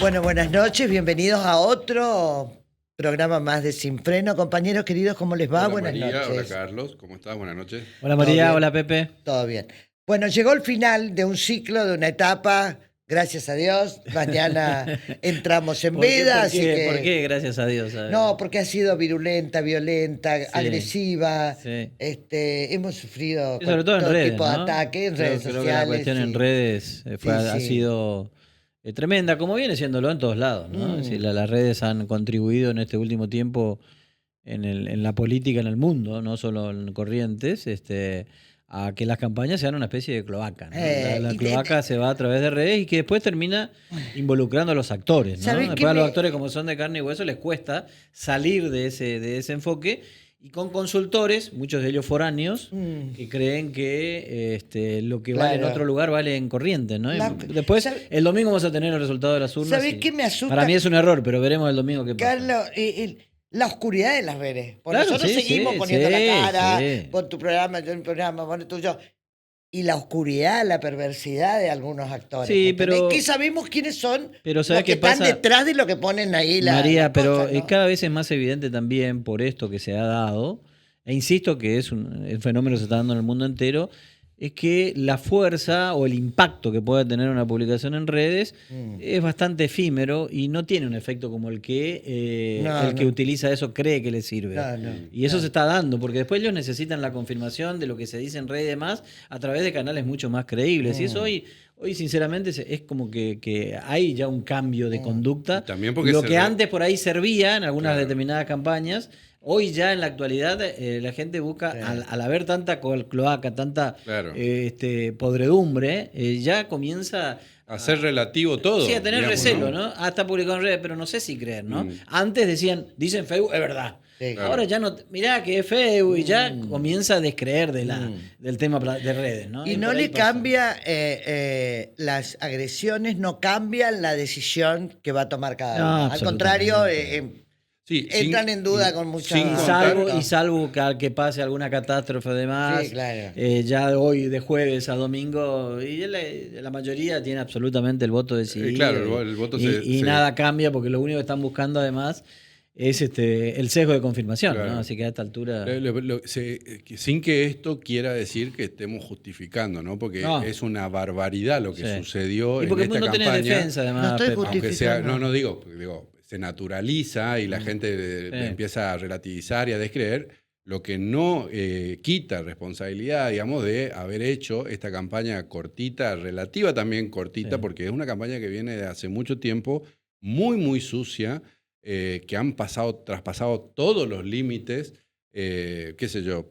Bueno, buenas noches, bienvenidos a otro programa más de Sin Freno. Compañeros queridos, ¿cómo les va? Hola Buenas María, hola noches. Carlos, ¿cómo estás? Buenas noches. Hola ¿Todo María, bien? hola Pepe. Todo bien. Bueno, llegó el final de un ciclo, de una etapa, gracias a Dios. Mañana entramos en ¿Por qué, veda, por así qué, que... por qué? Gracias a Dios. A ver. No, porque ha sido virulenta, violenta, Sí, agresiva. sí. Hemos sufrido Y sobre todo en todo redes, tipo de ¿no? ataques en redes Creo que la sociales. cuestión en Sí, redes sí, ha sí. sido tremenda, como viene siéndolo en todos lados, ¿no? Es decir, Mm. las redes han contribuido en este último tiempo en la política en el mundo, no solo en Corrientes, a que las campañas sean una especie de cloaca, ¿no? La Y de- cloaca se va a través de redes y que después termina involucrando a los actores, ¿no? ¿Sabés qué Después a los actores, como son de carne y hueso, les cuesta salir de ese enfoque y con consultores, muchos de ellos foráneos, Mm. que creen que lo que vale en Claro. otro lugar vale en Corrientes, ¿no? Y La- después, ¿sabe- el domingo vamos a tener el resultado de las urnas. ¿Sabés qué me asusta? Para mí es un error, pero veremos el domingo qué pasa. Carlos, la oscuridad de las redes. Porque Claro, nosotros sí, seguimos sí, poniendo la sí, cara, sí. pon tu programa, yo mi programa, pon el tuyo. Y la oscuridad, la perversidad de algunos actores. Sí, ¿me entendés? pero- Que sabemos quiénes son Pero los ¿sabés que qué están pasa? detrás de lo que ponen ahí María, la pero cosa, ¿no? cada vez es más evidente también por esto que se ha dado, e insisto que el fenómeno se está dando en el mundo entero, es que la fuerza o el impacto que puede tener una publicación en redes Mm. es bastante efímero y no tiene un efecto como el que No, el que no. utiliza eso cree que le sirve. No, no, Y eso no. se está dando, porque después ellos necesitan la confirmación de lo que se dice en redes y demás a través de canales mucho más creíbles. Y eso hoy sinceramente, es como que hay ya un cambio de conducta. Y también porque Lo se que re- antes por ahí servía en algunas Claro. determinadas campañas, hoy ya en la actualidad la gente busca, Sí. al haber tanta cloaca, tanta Claro. podredumbre, ya comienza A ser relativo todo. sí, a tener digamos, recelo, ¿no? Ah, está publicado en redes, pero no sé si creer, ¿no? Mm. Antes dicen Facebook, es verdad. Sí. Claro. Ahora ya no, mirá que es Facebook y ya comienza a descreer del tema de redes, ¿no? Y no por ahí le pasa. cambia, las agresiones no cambian la decisión que va a tomar cada No, uno. Al absolutamente. contrario, Sí, entran en duda con mucha... sin Y contar- salvo que pase alguna catástrofe demás, Sí, claro. ya hoy de jueves a domingo, y la mayoría tiene absolutamente el voto decidido. claro, el voto y se- nada cambia porque lo único que están buscando además es el sesgo de confirmación, Claro. ¿no? Así que a esta altura... sin que esto quiera decir que estemos justificando, ¿no? Porque No. es una barbaridad lo que Sí. sucedió Y porque en esta no tenés campaña. defensa además. No estoy Pepe. Aunque sea, justificando. no digo, se naturaliza y la gente Sí. empieza a relativizar y a descreer, lo que no quita responsabilidad, digamos, de haber hecho esta campaña cortita, relativa también cortita, Sí. porque es una campaña que viene de hace mucho tiempo, muy, muy sucia, que han traspasado todos los límites, qué sé yo,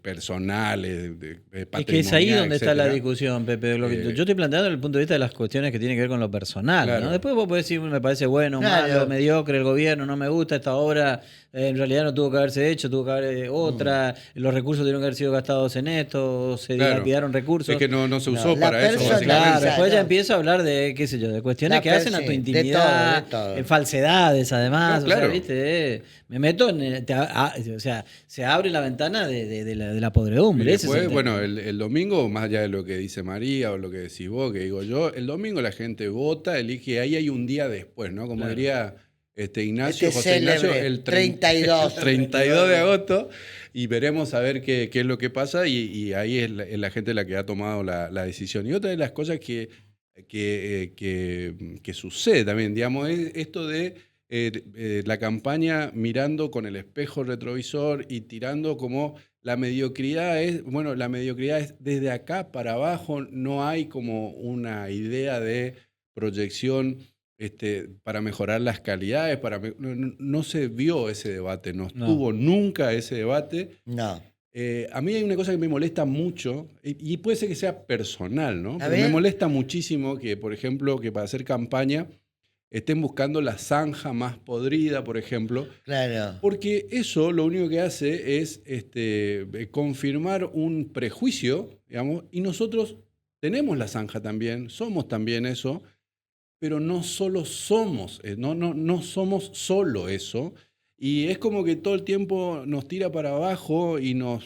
personales, Es que es ahí patrimoniales, donde está la etcétera. discusión, Pepe. Lo que Eh, yo estoy planteando desde el punto de vista de las cuestiones que tienen que ver con lo personal, Claro. ¿no? Después vos podés decir, me parece bueno, Claro. malo, mediocre, el gobierno, no me gusta esta obra, en realidad no tuvo que haberse hecho, tuvo que haber otra, los recursos tuvieron que haber sido gastados en esto, se Claro. dilapidaron recursos. Es que no se No, usó la para eso, persona- Claro, básicamente. después ya no. empiezo a hablar de, qué sé yo, de cuestiones La que hacen a tu sí, de intimidad, todo, de todo. falsedades además, No, o sea, claro. ¿viste? Me meto o sea, se abre la ventana de la podredumbre. Y ese es el después, tema. bueno, el domingo, más allá de lo que dice María o lo que decís vos, que digo yo, el domingo la gente vota, elige, ahí hay un día después, ¿no? Como Claro. diría Ignacio, Este José Ignacio, célebre, el 32. 32 de agosto, y veremos a ver qué es lo que pasa, y ahí es la gente la que ha tomado la decisión. Y otra de las cosas que sucede también, digamos, es esto de la campaña mirando con el espejo retrovisor y tirando como la mediocridad es desde acá para abajo, no hay como una idea de proyección para mejorar las calidades, no se vio ese debate, no estuvo nunca ese debate. No. A mí hay una cosa que me molesta mucho, y puede ser que sea personal, ¿no? A Pero ver. me molesta muchísimo que, por ejemplo, que para hacer campaña estén buscando la zanja más podrida, por ejemplo, Claro. porque eso lo único que hace es confirmar un prejuicio, digamos, y nosotros tenemos la zanja también, somos también eso, pero no solo somos, no somos solo eso. Y es como que todo el tiempo nos tira para abajo y nos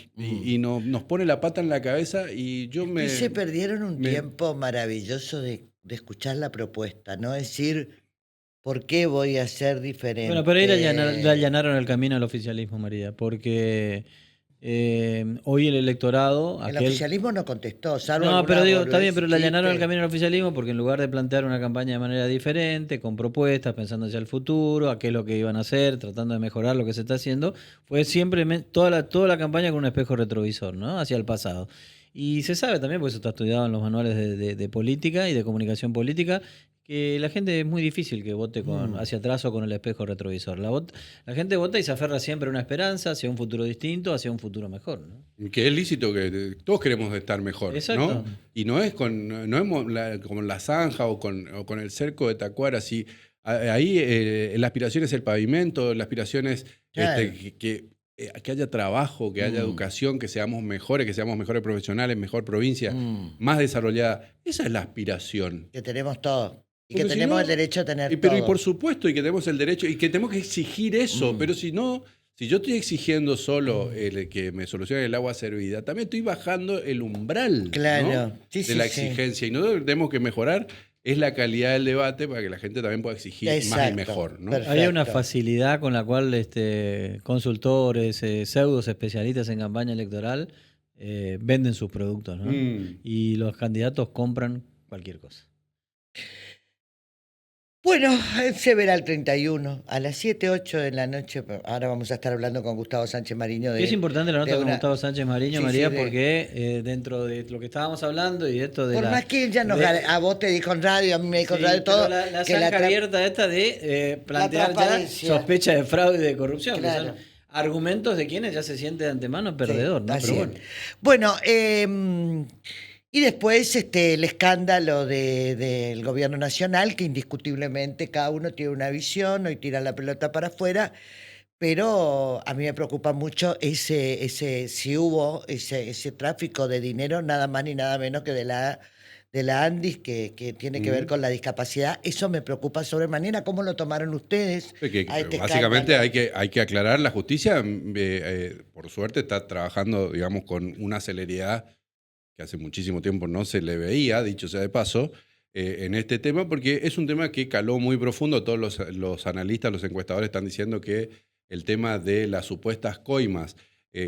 pone la pata en la cabeza y Y se perdieron un tiempo maravilloso de escuchar la propuesta, ¿no? Es decir, ¿Por qué voy a ser diferente? Bueno, pero ahí le allanaron el camino al oficialismo, María, porque hoy el electorado... El oficialismo no contestó, salvo No, alguna pero digo, está boludez bien, pero le allanaron el chiste. camino al oficialismo porque en lugar de plantear una campaña de manera diferente, con propuestas, pensando hacia el futuro, a qué es lo que iban a hacer, tratando de mejorar lo que se está haciendo, fue siempre toda la campaña con un espejo retrovisor, ¿no? Hacia el pasado. Y se sabe también, porque eso está estudiado en los manuales de política y de comunicación política, que la gente es muy difícil que vote hacia atrás o con el espejo retrovisor. La gente vota y se aferra siempre a una esperanza, hacia un futuro distinto, hacia un futuro mejor, ¿no? Que es lícito que todos queremos estar mejor, Exacto. ¿no? Y no es como la zanja o con el cerco de Tacuara, si ahí la aspiración es el pavimento, la aspiración es Claro. que haya trabajo, que haya educación, que seamos mejores profesionales, mejor provincia, más desarrollada. Esa es la aspiración. Que tenemos todo. Y Porque que si tenemos no- el derecho a tener y todo. por supuesto, y que tenemos el derecho, y que tenemos que exigir eso, pero si no, si yo estoy exigiendo solo que me solucione el agua servida, también estoy bajando el umbral, Claro. ¿no? Sí, de sí, la sí. exigencia. Y no tenemos que mejorar es la calidad del debate para que la gente también pueda exigir más y Exacto. mejor, ¿no? Perfecto. Hay una facilidad con la cual consultores, pseudos especialistas en campaña electoral venden sus productos, ¿no? Y los candidatos compran cualquier cosa. Bueno, se verá el 31 a las 7, 8 de la noche. Ahora vamos a estar hablando con Gustavo Sánchez Mariño de... Es importante la nota de con una- Gustavo Sánchez Mariño, Sí, María, sí, porque dentro de lo que estábamos hablando y esto de Por la... más que ella de- a vos te dijo en radio, a mí me dijo en Sí, radio pero todo. la que zanja tra- abierta esta de plantear ya transparencia. sospecha de fraude y de corrupción, que Claro. son argumentos de quienes ya se siente de antemano perdedor, Sí, ¿no? así Pero es. bueno. Bueno, y después el escándalo del gobierno nacional, que indiscutiblemente cada uno tiene una visión, hoy tira la pelota para afuera, pero a mí me preocupa mucho si hubo ese tráfico de dinero, nada más ni nada menos que de la ANDIS, que tiene que ver con la discapacidad. Eso me preocupa sobremanera. ¿Cómo lo tomaron ustedes a este Básicamente escándalo? hay que aclarar, la justicia, por suerte, está trabajando, digamos, con una celeridad que hace muchísimo tiempo no se le veía, dicho sea de paso, en este tema, porque es un tema que caló muy profundo. Todos los analistas, los encuestadores están diciendo que el tema de las supuestas coimas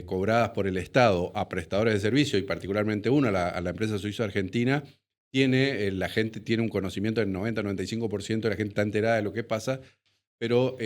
cobradas por el Estado a prestadores de servicio, y particularmente una, a la empresa suizo-argentina, la gente tiene un conocimiento del 90-95% de la gente está enterada de lo que pasa, pero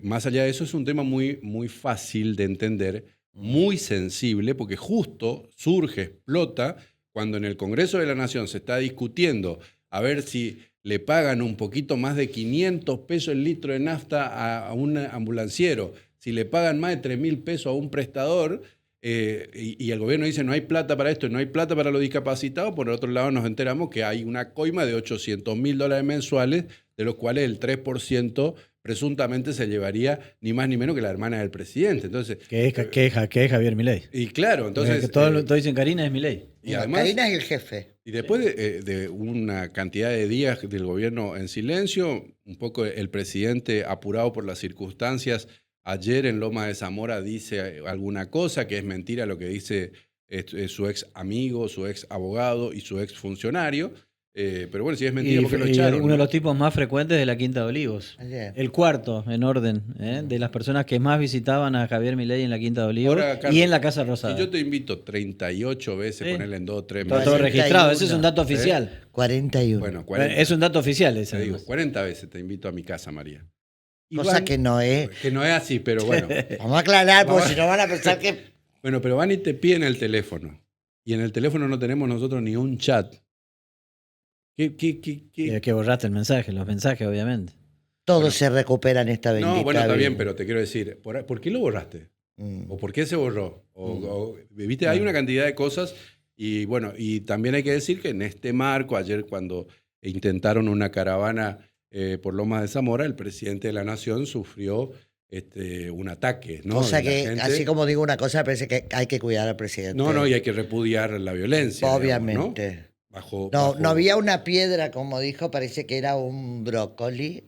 más allá de eso es un tema muy, muy fácil de entender, muy sensible, porque justo surge, explota, cuando en el Congreso de la Nación se está discutiendo a ver si le pagan un poquito más de 500 pesos el litro de nafta a un ambulanciero, si le pagan más de 3.000 pesos a un prestador, y el gobierno dice no hay plata para esto, no hay plata para los discapacitados. Por el otro lado nos enteramos que hay una coima de $800.000 mensuales, de los cuales el 3% presuntamente se llevaría ni más ni menos que la hermana del presidente. Entonces, Que es Javier Milei. y claro, entonces... Que todos dicen Karina es Milei. y No, además, Karina es el jefe. y después de una cantidad de días del gobierno en silencio, un poco el presidente, apurado por las circunstancias, ayer en Loma de Zamora dice alguna cosa que es mentira lo que dice su ex amigo, su ex abogado y su ex funcionario. Pero bueno, si es mentira, ¿por qué lo echaron? Uno de ¿no? los tipos más frecuentes de la Quinta de Olivos. Ayer. El cuarto en orden, de las personas que más visitaban a Javier Milei en la Quinta de Olivos Ahora, Carlos, y en la Casa Rosada. Si yo te invito 38 veces, Sí. ponerle en 2 o 3 Está meses. todo 41. registrado, ese es un dato oficial. 41. Bueno, 40, Es un dato oficial ese. te digo, además. 40 veces te invito a mi casa, María. Y Cosa van- que no es. Que no es así, pero bueno. Vamos a aclarar, porque si no van a pensar que... Bueno, pero van y te piden el teléfono. Y en el teléfono no tenemos nosotros ni un chat. ¿Qué? Que borraste el mensaje, los mensajes, obviamente. Todo Bueno. se recupera en esta bendita No, bueno, está bien, vida. pero te quiero decir, ¿por qué lo borraste? Mm. ¿O por qué se borró? ¿Viste? Hay una cantidad de cosas. Y bueno, y también hay que decir que en este marco, ayer cuando intentaron una caravana por Lomas de Zamora, el presidente de la Nación sufrió un ataque, ¿no? Cosa De la que, gente. así como digo una cosa, me parece que hay que cuidar al presidente. No, y hay que repudiar la violencia. digamos, Obviamente. ¿no? No había una piedra, como dijo, parece que era un brócoli.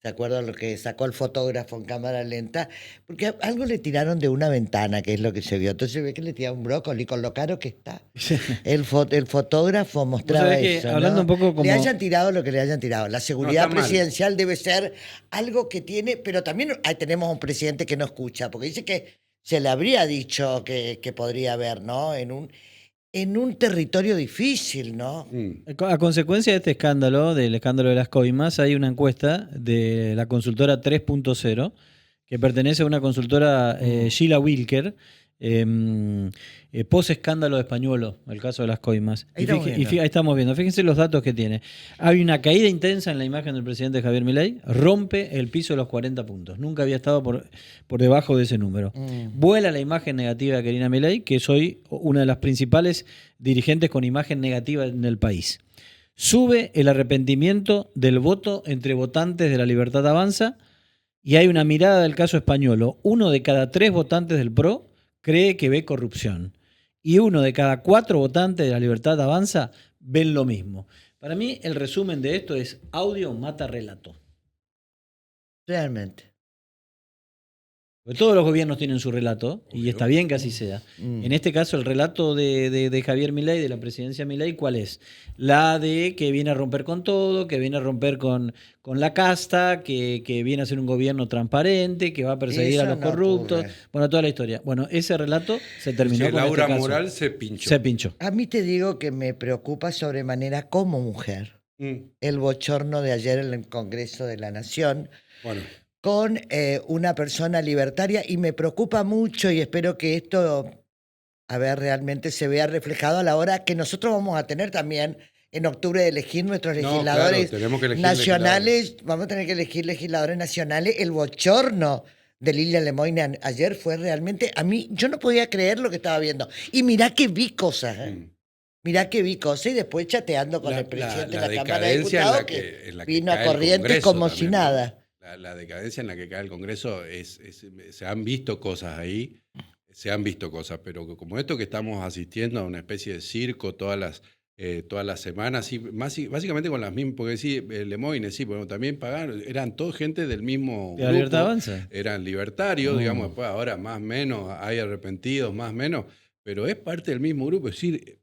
¿Se acuerdan lo que sacó el fotógrafo en cámara lenta? Porque algo le tiraron de una ventana, que es lo que se vio. Entonces ve que le tiraron un brócoli con lo caro que está. El fotógrafo mostraba sabés que, eso, hablando ¿no? un poco Le como- hayan tirado lo que le hayan tirado. La seguridad está mal. presidencial debe ser algo que tiene, pero también ahí tenemos un presidente que no escucha, porque dice que se le habría dicho que podría haber, ¿no? En un territorio difícil, ¿no? A consecuencia de este escándalo, del escándalo de las coimas, hay una encuesta de la consultora 3.0 que pertenece a una consultora Sheila Wilker, post escándalo de Españuelo, el caso de las coimas. Ahí estamos viendo. Ahí estamos viendo, fíjense los datos que tiene. Hay una caída intensa en la imagen del presidente Javier Milei, rompe el piso de los 40 puntos. Nunca había estado por debajo de ese número. Vuela la imagen negativa de Karina Milei, que es hoy una de las principales dirigentes con imagen negativa en el país. Sube el arrepentimiento del voto entre votantes de La Libertad Avanza y hay una mirada del caso Españuelo. 1 de cada 3 votantes del PRO cree que ve corrupción y 1 de cada 4 votantes de La Libertad Avanza ven lo mismo. Para mí el resumen de esto es audio mata relato. Realmente. Porque todos los gobiernos tienen su relato y Obvio. está bien que así sea. En este caso, el relato de Javier Milei, de la presidencia Milei, ¿cuál es? La de que viene a romper con todo, que viene a romper con la casta, que viene a ser un gobierno transparente, que va a perseguir Eso a los no corruptos. ocurre. Bueno, toda la historia. Bueno, ese relato se terminó Sí, con Laura este caso. Moral se pinchó. Se pinchó. A mí te digo que me preocupa sobremanera como mujer Mm. el bochorno de ayer en el Congreso de la Nación Bueno, con una persona libertaria y me preocupa mucho y espero que esto, a ver, realmente se vea reflejado a la hora que nosotros vamos a tener también en octubre de elegir nuestros no, legisladores claro, tenemos que elegir nacionales, vamos a tener que elegir legisladores nacionales. El bochorno de Lilia Lemoyne ayer fue realmente, a mí, yo no podía creer lo que estaba viendo. Y mirá que vi cosas, legisladores. Mirá que vi cosas y después chateando con La- el presidente la de la Cámara de decadencia en Diputados la que- en la que vino a cae el Corrientes Congreso como si también, ¿no? nada. La decadencia en la que cae el Congreso se han visto cosas ahí, se han visto cosas, pero como esto que estamos asistiendo a una especie de circo todas las semanas, sí, básicamente con las mismas, porque sí, Lemoyne, sí, pero también pagaron, eran todos gente del mismo ¿De La grupo, Libertad Avanza? eran libertarios, digamos, después ahora más o menos, hay arrepentidos más o menos, pero es parte del mismo grupo, es decir,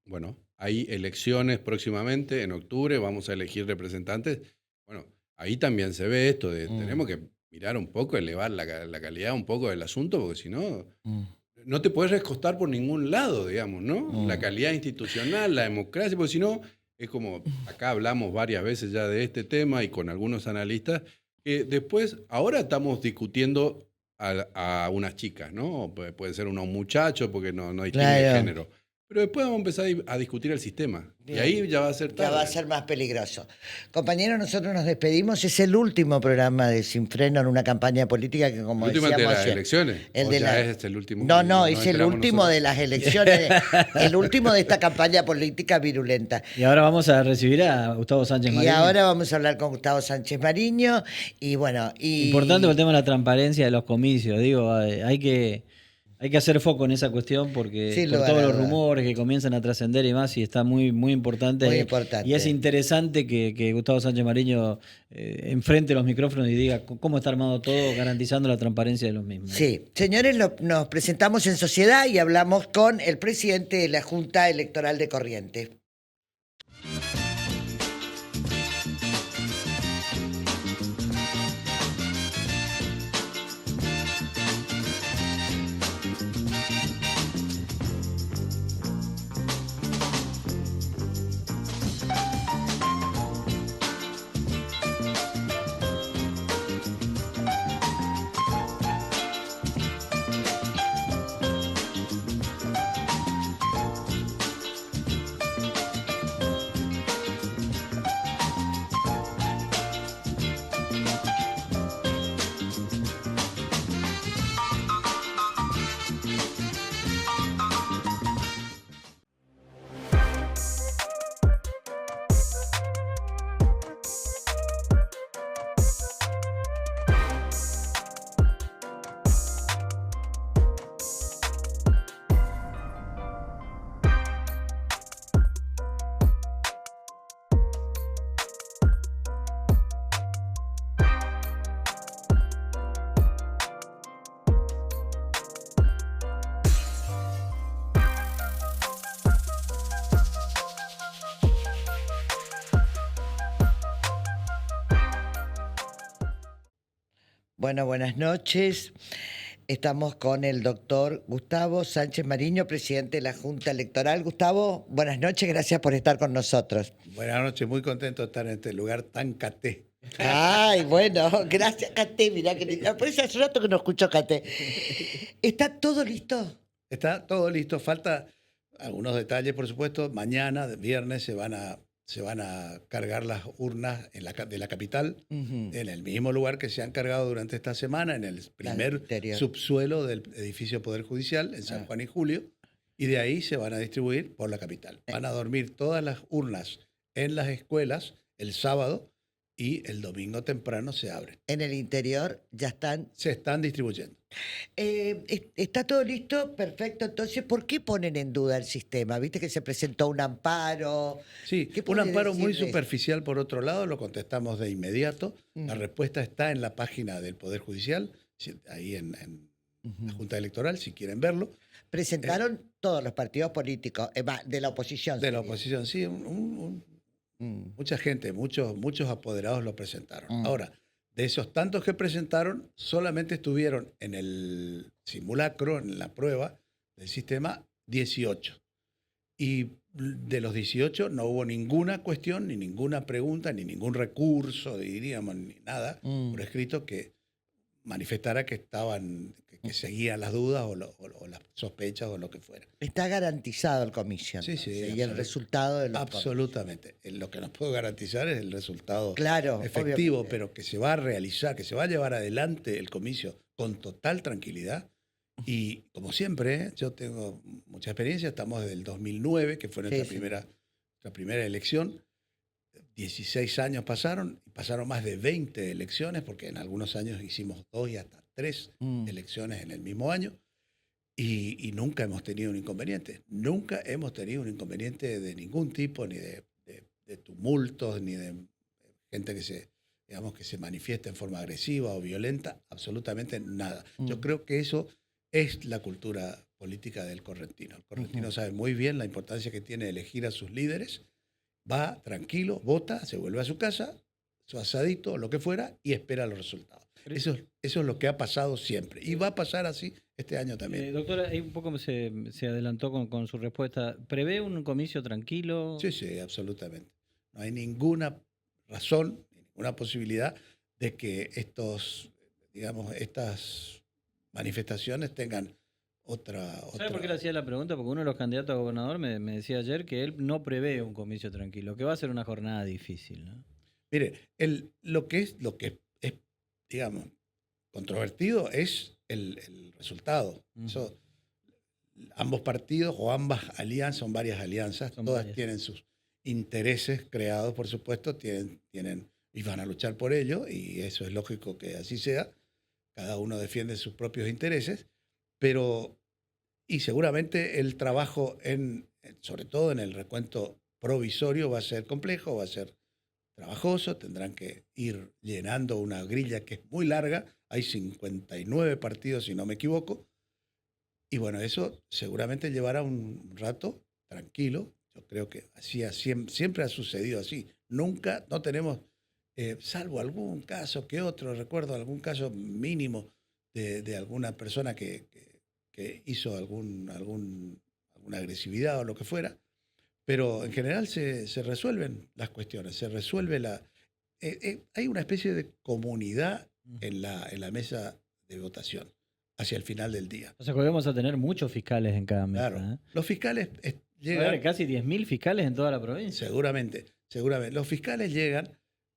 bueno, hay elecciones próximamente, en octubre, vamos a elegir representantes, bueno, ahí también se ve esto de tenemos que mirar un poco, elevar la calidad un poco del asunto, porque si no, no te puedes recostar por ningún lado, digamos, ¿no? La calidad institucional, la democracia, porque si no, es como, acá hablamos varias veces ya de este tema y con algunos analistas, que después, ahora estamos discutiendo a unas chicas, ¿no? Puede ser un muchacho, porque no distingue Claro. género. Pero después vamos a empezar a discutir el sistema. Bien. Y ahí ya va a ser tarde. Ya va a ser más peligroso. Compañeros, nosotros nos despedimos. Es el último programa de Sin Freno en una campaña política que, como ¿El último de decíamos las ayer, elecciones? el ¿O de ya la- es el último? No, que es el enteramos último nosotros? de las elecciones, el último de esta campaña política virulenta. Y ahora vamos a recibir a Gustavo Sánchez Y Mariño. ahora vamos a hablar con Gustavo Sánchez Mariño. Y bueno, Importante por el tema de la transparencia de los comicios. Digo, hay que hacer foco en esa cuestión porque Sin por lugar todos a los dudas. rumores que comienzan a trascender y más, y está muy, muy importante. Muy importante. Y es interesante que Gustavo Sánchez Mariño enfrente los micrófonos y diga cómo está armado todo, garantizando la transparencia de los mismos. Sí, señores, nos presentamos en sociedad y hablamos con el presidente de la Junta Electoral de Corrientes. Bueno, buenas noches. Estamos con el doctor Gustavo Sánchez Mariño, presidente de la Junta Electoral. Gustavo, buenas noches, gracias por estar con nosotros. Buenas noches, muy contento de estar en este lugar tan caté. Ay, bueno, gracias, Cate. Mirá que por eso hace rato que no escucho Cate. ¿Está todo listo? Está todo listo, falta algunos detalles, por supuesto. Mañana, viernes, se van a cargar las urnas de la capital, Ujú. en el mismo lugar que se han cargado durante esta semana, en el primer interior. subsuelo del edificio Poder Judicial, en San Juan y Julio, y de ahí se van a distribuir por la capital. Van a dormir todas las urnas en las escuelas el sábado y el domingo temprano se abren. En el interior ya están. Se están distribuyendo. Está todo listo, perfecto. Entonces, ¿por qué ponen en duda el sistema? ¿Viste que se presentó un amparo? Sí, ¿Qué un puede amparo decir muy de eso? superficial por otro lado, lo contestamos de inmediato. La Ujú. respuesta está en la página del Poder Judicial, ahí en la Ujú. Junta Electoral, si quieren verlo. Presentaron todos los partidos políticos, de la oposición. De la sería. oposición, sí, Mm, mucha gente, muchos apoderados lo presentaron. Mm. Ahora, de esos tantos que presentaron, solamente estuvieron en el simulacro, en la prueba del sistema, 18. Y de los 18 no hubo ninguna cuestión, ni ninguna pregunta, ni ningún recurso, diríamos, ni nada Mm. por escrito que manifestara que que seguían las dudas o las sospechas o lo que fuera. Está garantizado el comicio. Sí, sí, entonces, y el absolut- resultado de los Absolutamente. Lo que nos puedo garantizar es el resultado Claro, efectivo, obviamente. pero que se va a realizar, que se va a llevar adelante el comicio con total tranquilidad. Y como siempre, yo tengo mucha experiencia, estamos desde el 2009, que fue Sí, nuestra sí. primera elección. 16 años pasaron, y pasaron más de 20 elecciones, porque en algunos años hicimos 2 y hasta 3 Mm. elecciones en el mismo año. Y nunca hemos tenido un inconveniente. Nunca hemos tenido un inconveniente de ningún tipo, ni de tumultos, ni de gente digamos, que se manifiesta en forma agresiva o violenta. Absolutamente nada. Yo Mm. creo que eso es la cultura política del correntino. El correntino Ujú. sabe muy bien la importancia que tiene elegir a sus líderes. Va tranquilo, vota, se vuelve a su casa, su asadito, lo que fuera, y espera los resultados. Eso es lo que ha pasado siempre. Y va a pasar así este año también. Doctora, ahí un poco se adelantó con su respuesta. ¿Prevé un comicio tranquilo? Sí, sí, absolutamente. No hay ninguna razón, ninguna posibilidad de que estas manifestaciones tengan ¿Sabe por qué le hacía la pregunta? Porque uno de los candidatos a gobernador me decía ayer que él no prevé un comicio tranquilo, que va a ser una jornada difícil, ¿no? Mire, lo que es, digamos, controvertido es el resultado. Ujú. Eso, ambos partidos o ambas alianzas, son varias alianzas, Son todas varias. tienen sus intereses creados, por supuesto, tienen y van a luchar por ello, y eso es lógico que así sea. Cada uno defiende sus propios intereses, y seguramente el trabajo, sobre todo en el recuento provisorio, va a ser complejo, va a ser trabajoso, tendrán que ir llenando una grilla que es muy larga, hay 59 partidos si no me equivoco, y bueno, eso seguramente llevará un rato tranquilo. Yo creo que siempre ha sucedido así. Nunca, no tenemos, salvo algún caso que otro, recuerdo algún caso mínimo de alguna persona que hizo alguna agresividad o lo que fuera, pero en general se resuelven las cuestiones, se resuelve hay una especie de comunidad en la mesa de votación hacia el final del día. O sea, que vamos a tener muchos fiscales en cada mesa. Claro, los fiscales Va a llegan, haber casi 10.000 fiscales en toda la provincia. seguramente, los fiscales llegan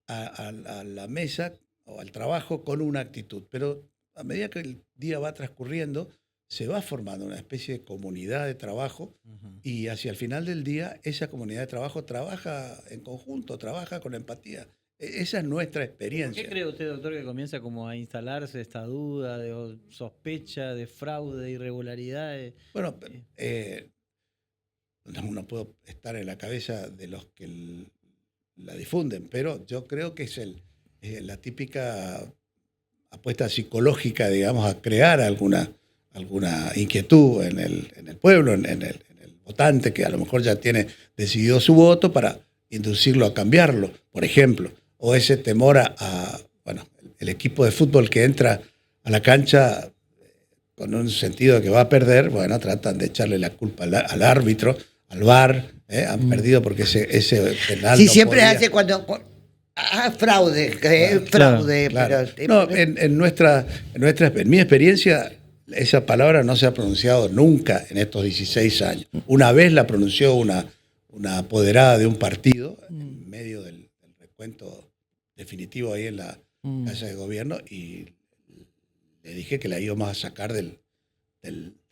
a la mesa o al trabajo con una actitud, pero a medida que el día va transcurriendo, se va formando una especie de comunidad de trabajo. Ujú. Y hacia el final del día, esa comunidad de trabajo trabaja en conjunto, trabaja con empatía. Esa es nuestra ¿Por experiencia. qué cree usted, doctor, que comienza como a instalarse esta duda, de sospecha, de fraude, de irregularidades? Bueno, no puedo estar en la cabeza de los que la difunden, pero yo creo que es la típica apuesta psicológica, digamos, a crear alguna inquietud en el pueblo, en el votante, que a lo mejor ya tiene decidido su voto, para inducirlo a cambiarlo, por ejemplo. O ese temor bueno, el equipo de fútbol que entra a la cancha con un sentido de que va a perder, bueno, tratan de echarle la culpa al árbitro, al VAR, han perdido porque ese penal Sí, no siempre podía. hace fraude, fraude, Claro. pero... No, en mi experiencia, esa palabra no se ha pronunciado nunca en estos 16 años. Una vez la pronunció una apoderada de un partido, en medio del recuento definitivo ahí en la Casa de Gobierno, y le dije que la íbamos a sacar del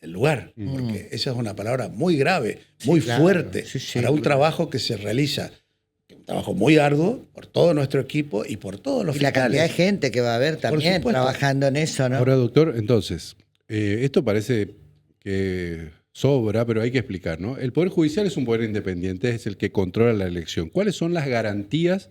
lugar, porque esa es una palabra muy grave, muy claro. fuerte, Sí, para un claro. trabajo que se realiza, un trabajo muy arduo por todo nuestro equipo y por todos los Y la cantidad de gente que va a haber también supuesto. trabajando en eso, ¿no? Ahora, doctor, entonces, esto parece que sobra, pero hay que explicar, ¿no? El Poder Judicial es un poder independiente, es el que controla la elección. ¿Cuáles son las garantías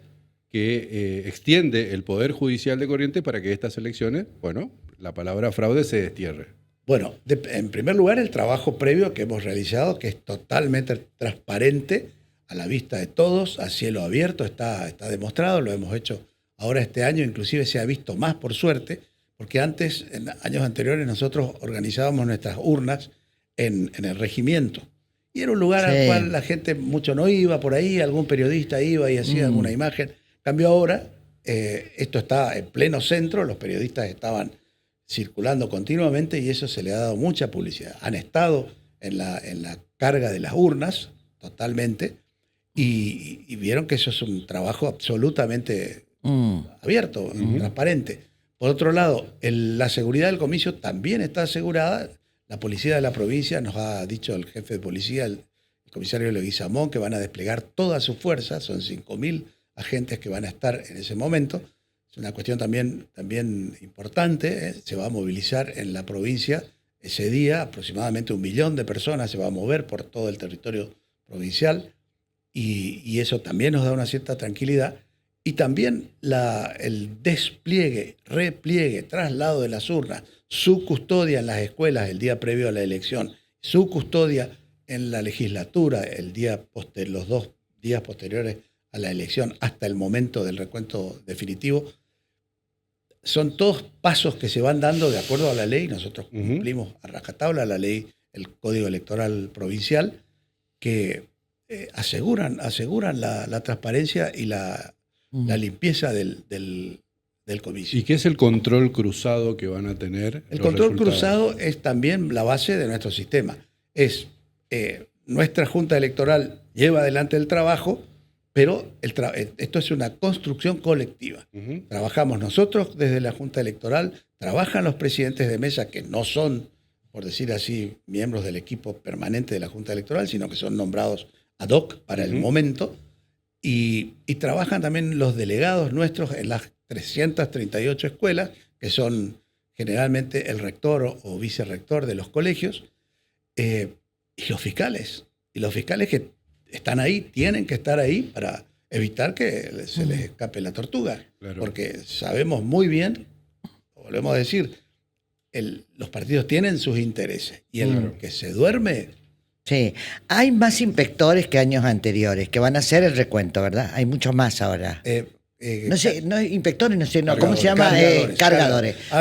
que extiende el Poder Judicial de Corrientes para que estas elecciones, bueno, la palabra fraude se destierre? Bueno, en primer lugar, el trabajo previo que hemos realizado, que es totalmente transparente a la vista de todos, a cielo abierto, está demostrado, lo hemos hecho ahora este año, inclusive se ha visto más por suerte, porque antes, en años anteriores, nosotros organizábamos nuestras urnas en el regimiento. Y era un lugar al cual la gente mucho no iba, por ahí algún periodista iba y hacía alguna imagen. En cambio ahora, esto está en pleno centro, los periodistas estaban circulando continuamente y eso se le ha dado mucha publicidad. Han estado en la carga de las urnas totalmente y vieron que eso es un trabajo absolutamente abierto, transparente. Por otro lado, la seguridad del comicio también está asegurada. La policía de la provincia nos ha dicho el jefe de policía, el comisario Leguizamón, que van a desplegar todas sus fuerzas, son 5.000 agentes que van a estar en ese momento. Es una cuestión también importante, se va a movilizar en la provincia ese día, aproximadamente 1 millón de personas se va a mover por todo el territorio provincial y eso también nos da una cierta tranquilidad. Y también el despliegue, repliegue, traslado de las urnas, su custodia en las escuelas el día previo a la elección, su custodia en la legislatura los 2 días posteriores a la elección hasta el momento del recuento definitivo, son todos pasos que se van dando de acuerdo a la ley. Nosotros cumplimos a rajatabla la ley, el Código Electoral Provincial, que aseguran la transparencia y la limpieza del comicio. ¿Y qué es el control cruzado que van a tener? El los control resultados? cruzado es también la base de nuestro sistema. Nuestra Junta Electoral lleva adelante el trabajo, pero esto es una construcción colectiva. Trabajamos nosotros desde la Junta Electoral, trabajan los presidentes de mesa que no son, por decir así, miembros del equipo permanente de la Junta Electoral, sino que son nombrados ad hoc para el momento, y trabajan también los delegados nuestros en las 338 escuelas, que son generalmente el rector o vicerrector de los colegios, y los fiscales que están ahí, tienen que estar ahí para evitar que se les escape la tortuga. Claro. Porque sabemos muy bien, volvemos a decir, los partidos tienen sus intereses. Y el que se duerme... Sí, hay más inspectores que años anteriores, que van a hacer el recuento, ¿verdad? Hay muchos más ahora. No sé, no inspectores, no sé, no, ¿cómo se llama? Cargadores. Ha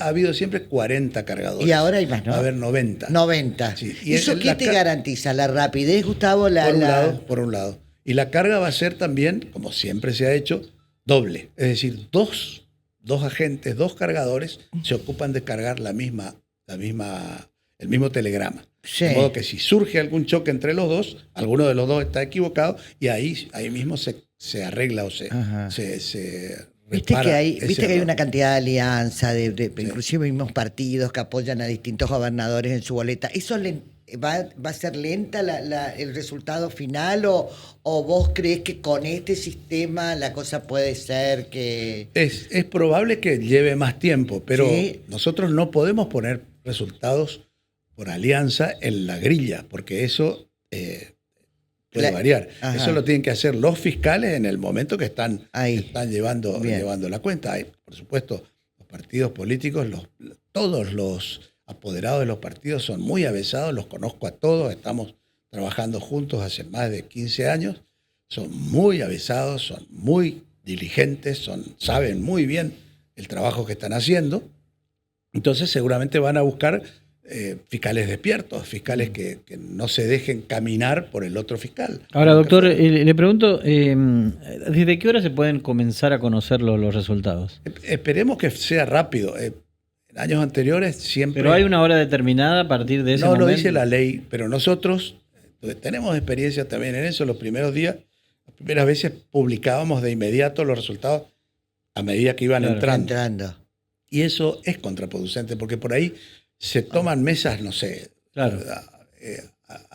habido siempre 40 cargadores. Y ahora hay más, ¿no? Va a haber 90. 90. Sí. ¿Y eso qué te garantiza? ¿La rapidez, Gustavo? Por un lado. Y la carga va a ser también, como siempre se ha hecho, doble. Es decir, dos agentes, 2 cargadores se ocupan de cargar el mismo telegrama. Sí. De modo que si surge algún choque entre los dos, alguno de los dos está equivocado y ahí mismo se arregla o se Viste repara que hay error. una cantidad de alianza, inclusive mismos partidos que apoyan a distintos gobernadores en su boleta. ¿Eso va a ser lenta el resultado final o vos crees que con este sistema la cosa puede ser que... Es probable que lleve más tiempo, pero Sí. nosotros no podemos poner resultados por alianza en la grilla, porque eso puede variar. Ajá. Eso lo tienen que hacer los fiscales en el momento que están Ahí. llevando Bien. la cuenta. Hay, por supuesto, los partidos políticos, todos los apoderados de los partidos son muy avesados, los conozco a todos, estamos trabajando juntos hace más de 15 años, son muy avesados, son muy diligentes, saben muy bien el trabajo que están haciendo. Entonces seguramente van a buscar fiscales despiertos, fiscales que no se dejen caminar por el otro fiscal. Ahora, doctor, le pregunto, ¿desde qué hora se pueden comenzar a conocer los resultados? Esperemos que sea rápido. En años anteriores siempre... Pero hay una hora determinada a partir de ese No momento. lo dice la ley, pero nosotros tenemos experiencia también en eso. Los primeros días, las primeras veces publicábamos de inmediato los resultados a medida que iban entrando. Y eso es contraproducente, porque por ahí se toman mesas, no sé, Claro.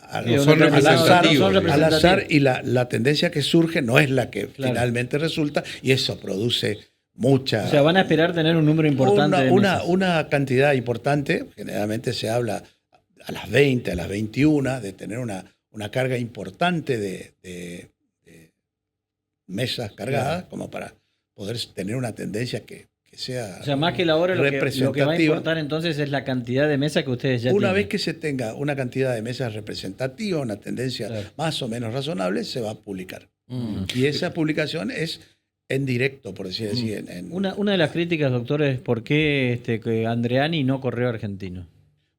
al azar, y la tendencia que surge no es la que finalmente resulta, y eso produce mucha... O sea, van a esperar tener un número importante de mesas. Una cantidad importante, generalmente se habla a las 20, a las 21, de tener una carga importante de mesas cargadas, como para poder tener una tendencia que sea O sea, más que la hora, lo que va a representativa. importar entonces es la cantidad de mesas que ustedes ya Una tienen. vez que se tenga una cantidad de mesas representativa, una tendencia más o menos razonable, se va a publicar. Y esa publicación es en directo, por decir así. Una de las críticas, doctor, es por qué que Andreani no Correo Argentino.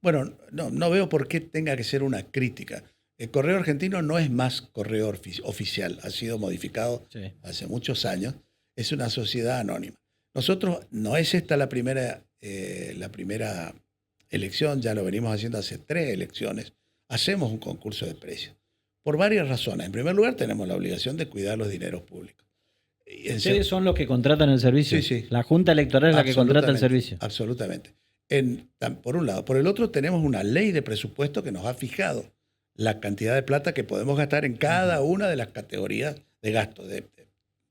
Bueno, no veo por qué tenga que ser una crítica. El Correo Argentino no es más correo oficial, ha sido modificado hace muchos años, es una sociedad anónima. Nosotros, no es esta la primera elección, ya lo venimos haciendo hace 3 elecciones, hacemos un concurso de precios, por varias razones. En primer lugar, tenemos la obligación de cuidar los dineros públicos. ¿Ustedes son los que contratan el servicio? Sí. La Junta Electoral es la que contrata el servicio. Absolutamente. Por un lado. Por el otro, tenemos una ley de presupuesto que nos ha fijado la cantidad de plata que podemos gastar en cada una de las categorías de gasto, de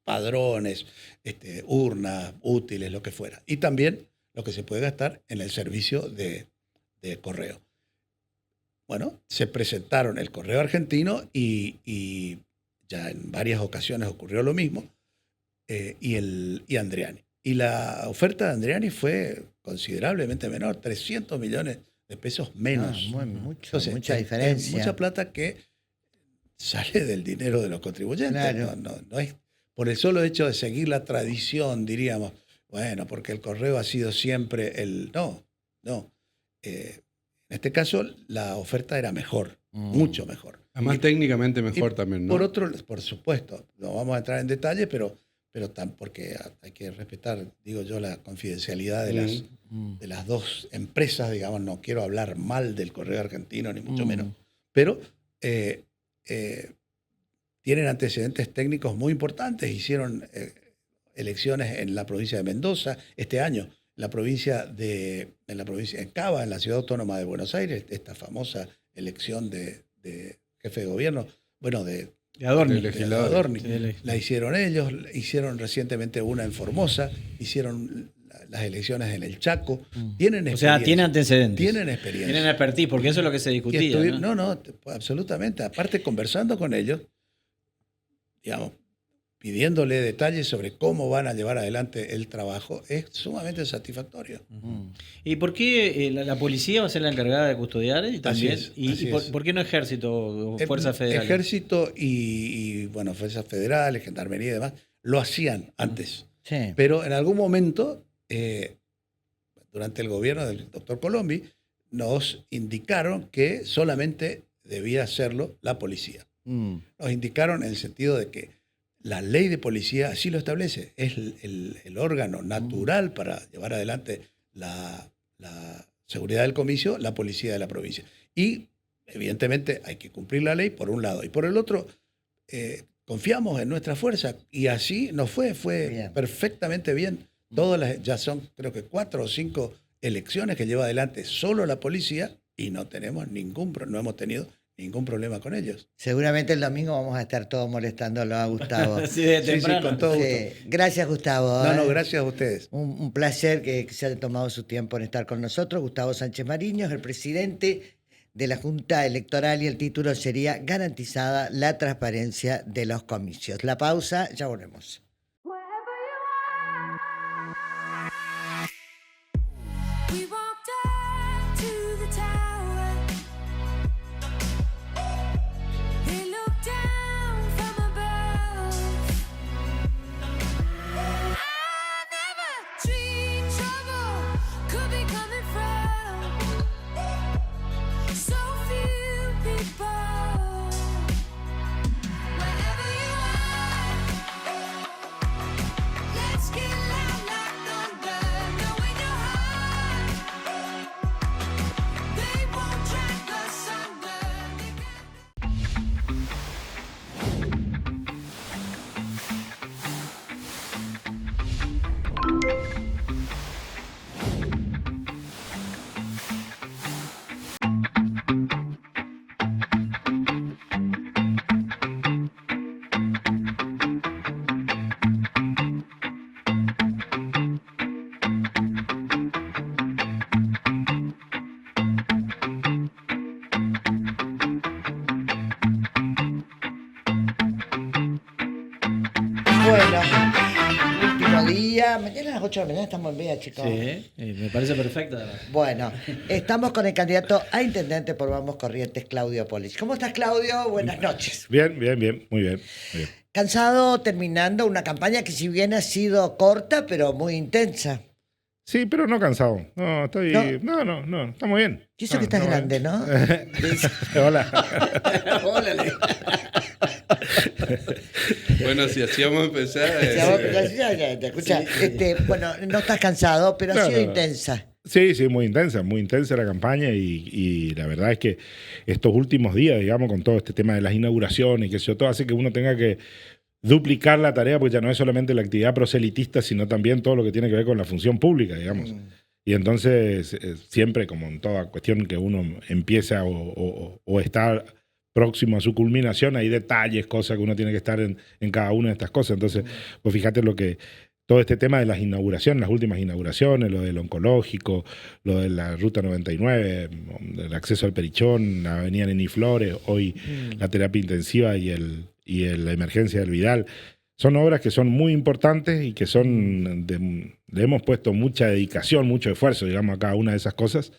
padrones, urnas, útiles, lo que fuera. Y también lo que se puede gastar en el servicio de correo. Bueno, se presentaron el Correo Argentino y ya en varias ocasiones ocurrió lo mismo, y Andreani. Y la oferta de Andreani fue considerablemente menor, 300 millones de pesos menos. Entonces, mucha diferencia. Mucha plata que sale del dinero de los contribuyentes. Claro. No es por el solo hecho de seguir la tradición, diríamos, bueno, porque el correo ha sido siempre el... No. En este caso, la oferta era mejor, mucho mejor. Además, técnicamente mejor también, ¿no? Por supuesto, no vamos a entrar en detalle, pero porque hay que respetar, digo yo, la confidencialidad de las dos empresas, digamos. No quiero hablar mal del Correo Argentino, ni mucho menos, pero tienen antecedentes técnicos muy importantes. Hicieron elecciones en la provincia de Mendoza este año, en la provincia de Cava, en la ciudad autónoma de Buenos Aires, esta famosa elección de jefe de gobierno, bueno, de Adorni. La hicieron ellos, hicieron recientemente una en Formosa, hicieron las elecciones en el Chaco. Tienen experiencia. O sea, tienen antecedentes. Tienen experiencia. Tienen expertise, porque eso es lo que se discutía. No, absolutamente. Aparte, conversando con ellos, digamos, pidiéndole detalles sobre cómo van a llevar adelante el trabajo, es sumamente satisfactorio. ¿Y por qué la policía va a ser la encargada de custodiar? Y también, Así es. ¿Por qué no ejército o fuerzas federales? Ejército y fuerzas federales, gendarmería y demás, lo hacían antes. Sí. Pero en algún momento, durante el gobierno del doctor Colombi, nos indicaron que solamente debía hacerlo la policía. Nos indicaron en el sentido de que la ley de policía así lo establece. Es el órgano natural para llevar adelante la seguridad del comicio, la policía de la provincia. Y evidentemente hay que cumplir la ley por un lado. Y por el otro, confiamos en nuestra fuerza. Y así nos fue bien. Perfectamente bien. Ya son creo que 4 o 5 elecciones que lleva adelante solo la policía y no hemos tenido ningún problema con ellos. Seguramente el domingo vamos a estar todos molestándolo a Gustavo. Sí, con todo gusto. Gracias, Gustavo. Gracias a ustedes. Un placer que se haya tomado su tiempo en estar con nosotros. Gustavo Sánchez Mariño es el presidente de la Junta Electoral y el título sería Garantizada la transparencia de los comicios. La pausa, ya volvemos. Dream Bueno, último día. Mañana a las 8 de la mañana estamos en Vía, chicos. Sí, me parece perfecto. Además. Bueno, estamos con el candidato a intendente por Vamos Corrientes, Claudio Polich. ¿Cómo estás, Claudio? Buenas noches. Bien, muy bien, muy bien. Cansado terminando una campaña que si bien ha sido corta, pero muy intensa. Sí, pero no cansado. No, estoy. No, estamos bien. Y eso que estás grande, ¿no? Hola. Órale. Bueno, si así vamos a empezar. Si a vos te escucha, bueno, no estás cansado, pero ha sido intensa. Sí, muy intensa la campaña y la verdad es que estos últimos días, digamos, con todo este tema de las inauguraciones y que eso todo hace que uno tenga que duplicar la tarea, porque ya no es solamente la actividad proselitista, sino también todo lo que tiene que ver con la función pública, digamos. Y entonces, siempre, como en toda cuestión que uno empieza o está próximo a su culminación, hay detalles, cosas que uno tiene que estar en cada una de estas cosas. Entonces, pues fíjate todo este tema de las inauguraciones, las últimas inauguraciones, lo del oncológico, lo de la Ruta 99, el acceso al Perichón, la avenida Neni Flores, hoy la terapia intensiva y la emergencia del Vidal. Son obras que son muy importantes y que le hemos puesto mucha dedicación, mucho esfuerzo, digamos, a cada una de esas cosas.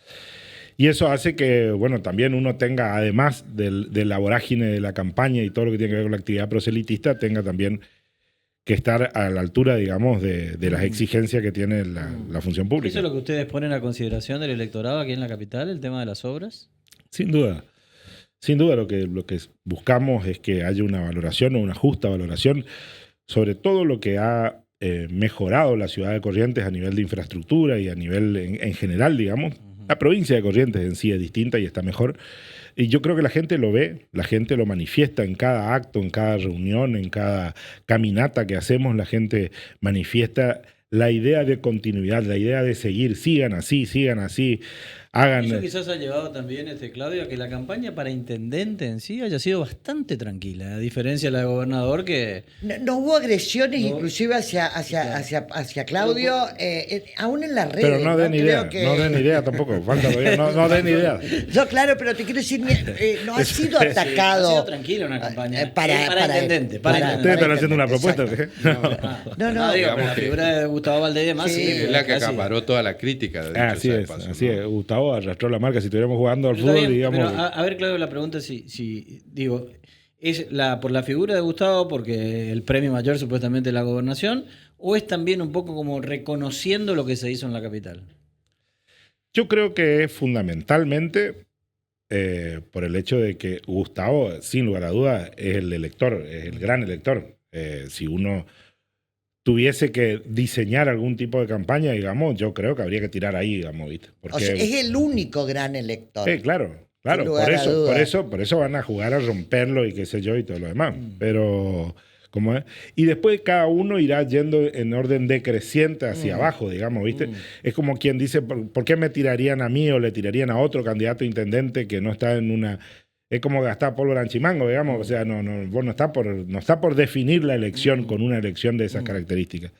Y eso hace que, bueno, también uno tenga, además de la vorágine de la campaña y todo lo que tiene que ver con la actividad proselitista, tenga también que estar a la altura, digamos, de las exigencias que tiene la función pública. ¿Eso es lo que ustedes ponen a consideración del electorado aquí en la capital, el tema de las obras? Sin duda. Sin duda lo que buscamos es que haya una valoración o una justa valoración sobre todo lo que ha mejorado la ciudad de Corrientes a nivel de infraestructura y a nivel en general, digamos. La provincia de Corrientes en sí es distinta y está mejor. Y yo creo que la gente lo ve, la gente lo manifiesta en cada acto, en cada reunión, en cada caminata que hacemos, la gente manifiesta la idea de continuidad, la idea de seguir, sigan así, hagan... Eso quizás ha llevado también, Claudio, a que la campaña para intendente en sí haya sido bastante tranquila, a diferencia de la de gobernador que... No hubo agresiones inclusive hacia Claudio, aún en las redes. Pero no den idea, que... no den idea tampoco, falta todavía, no den idea. No, claro, pero te quiero decir, no ha sido atacado. Ha sido tranquila una campaña para intendente. Ustedes están haciendo una propuesta. No, digo, pero la figura de Gustavo Valdés y demás, Sí, sí, Es la que acaparó toda la crítica. De Así es, Gustavo arrastró la marca. Si estuviéramos jugando al fútbol, digamos... Pero a ver, Claudio, la pregunta es digo, ¿es por la figura de Gustavo, porque el premio mayor supuestamente es la gobernación, o es también un poco como reconociendo lo que se hizo en la capital? Yo creo que es fundamentalmente por el hecho de que Gustavo, sin lugar a dudas, es el elector, es el gran elector. Si uno tuviese que diseñar algún tipo de campaña, digamos, yo creo que habría que tirar ahí, digamos, ¿viste? Porque, o sea, es el único gran elector. Claro, Sin lugar a por eso van a jugar a romperlo y qué sé yo y todo lo demás. Pero, ¿cómo es? Y después cada uno irá yendo en orden decreciente hacia abajo, digamos, ¿viste? Es como quien dice, ¿por qué me tirarían a mí o le tirarían a otro candidato a intendente que no está en una... Es como gastar pólvora en chimango, digamos. O sea, vos no está por definir la elección con una elección de esas características.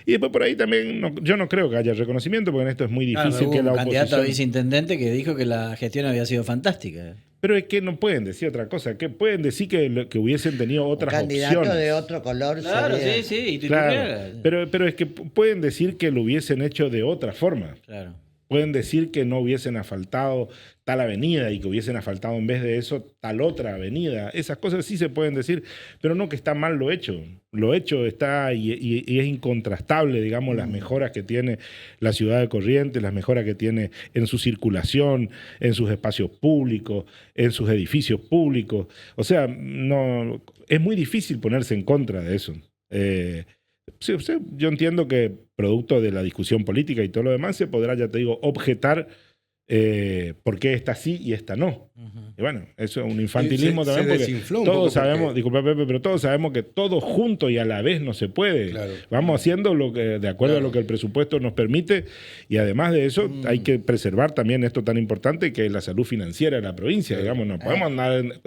Y después por ahí también, yo no creo que haya reconocimiento, porque en esto es muy difícil que la oposición... candidato a viceintendente que dijo que la gestión había sido fantástica. Pero es que no pueden decir otra cosa, que pueden decir que hubiesen tenido otras candidato opciones. de otro color. Claro, sería... sí. Y claro. Pero es que pueden decir que lo hubiesen hecho de otra forma. Claro. Pueden decir que no hubiesen asfaltado tal avenida y que hubiesen asfaltado en vez de eso tal otra avenida. Esas cosas sí se pueden decir, pero no que está mal lo hecho. Lo hecho está y es incontrastable, digamos, las mejoras que tiene la ciudad de Corrientes, las mejoras que tiene en su circulación, en sus espacios públicos, en sus edificios públicos. O sea, no, es muy difícil ponerse en contra de eso. Sí, yo entiendo que producto de la discusión política y todo lo demás se podrá, ya te digo, objetar por qué esta sí y esta no. Y bueno, eso es un infantilismo también, porque todos sabemos, disculpa Pepe, pero todos sabemos que todo junto y a la vez no se puede. Claro. Vamos haciendo lo que de acuerdo a lo que el presupuesto nos permite, y además de eso hay que preservar también esto tan importante que es la salud financiera de la provincia, digamos. No podemos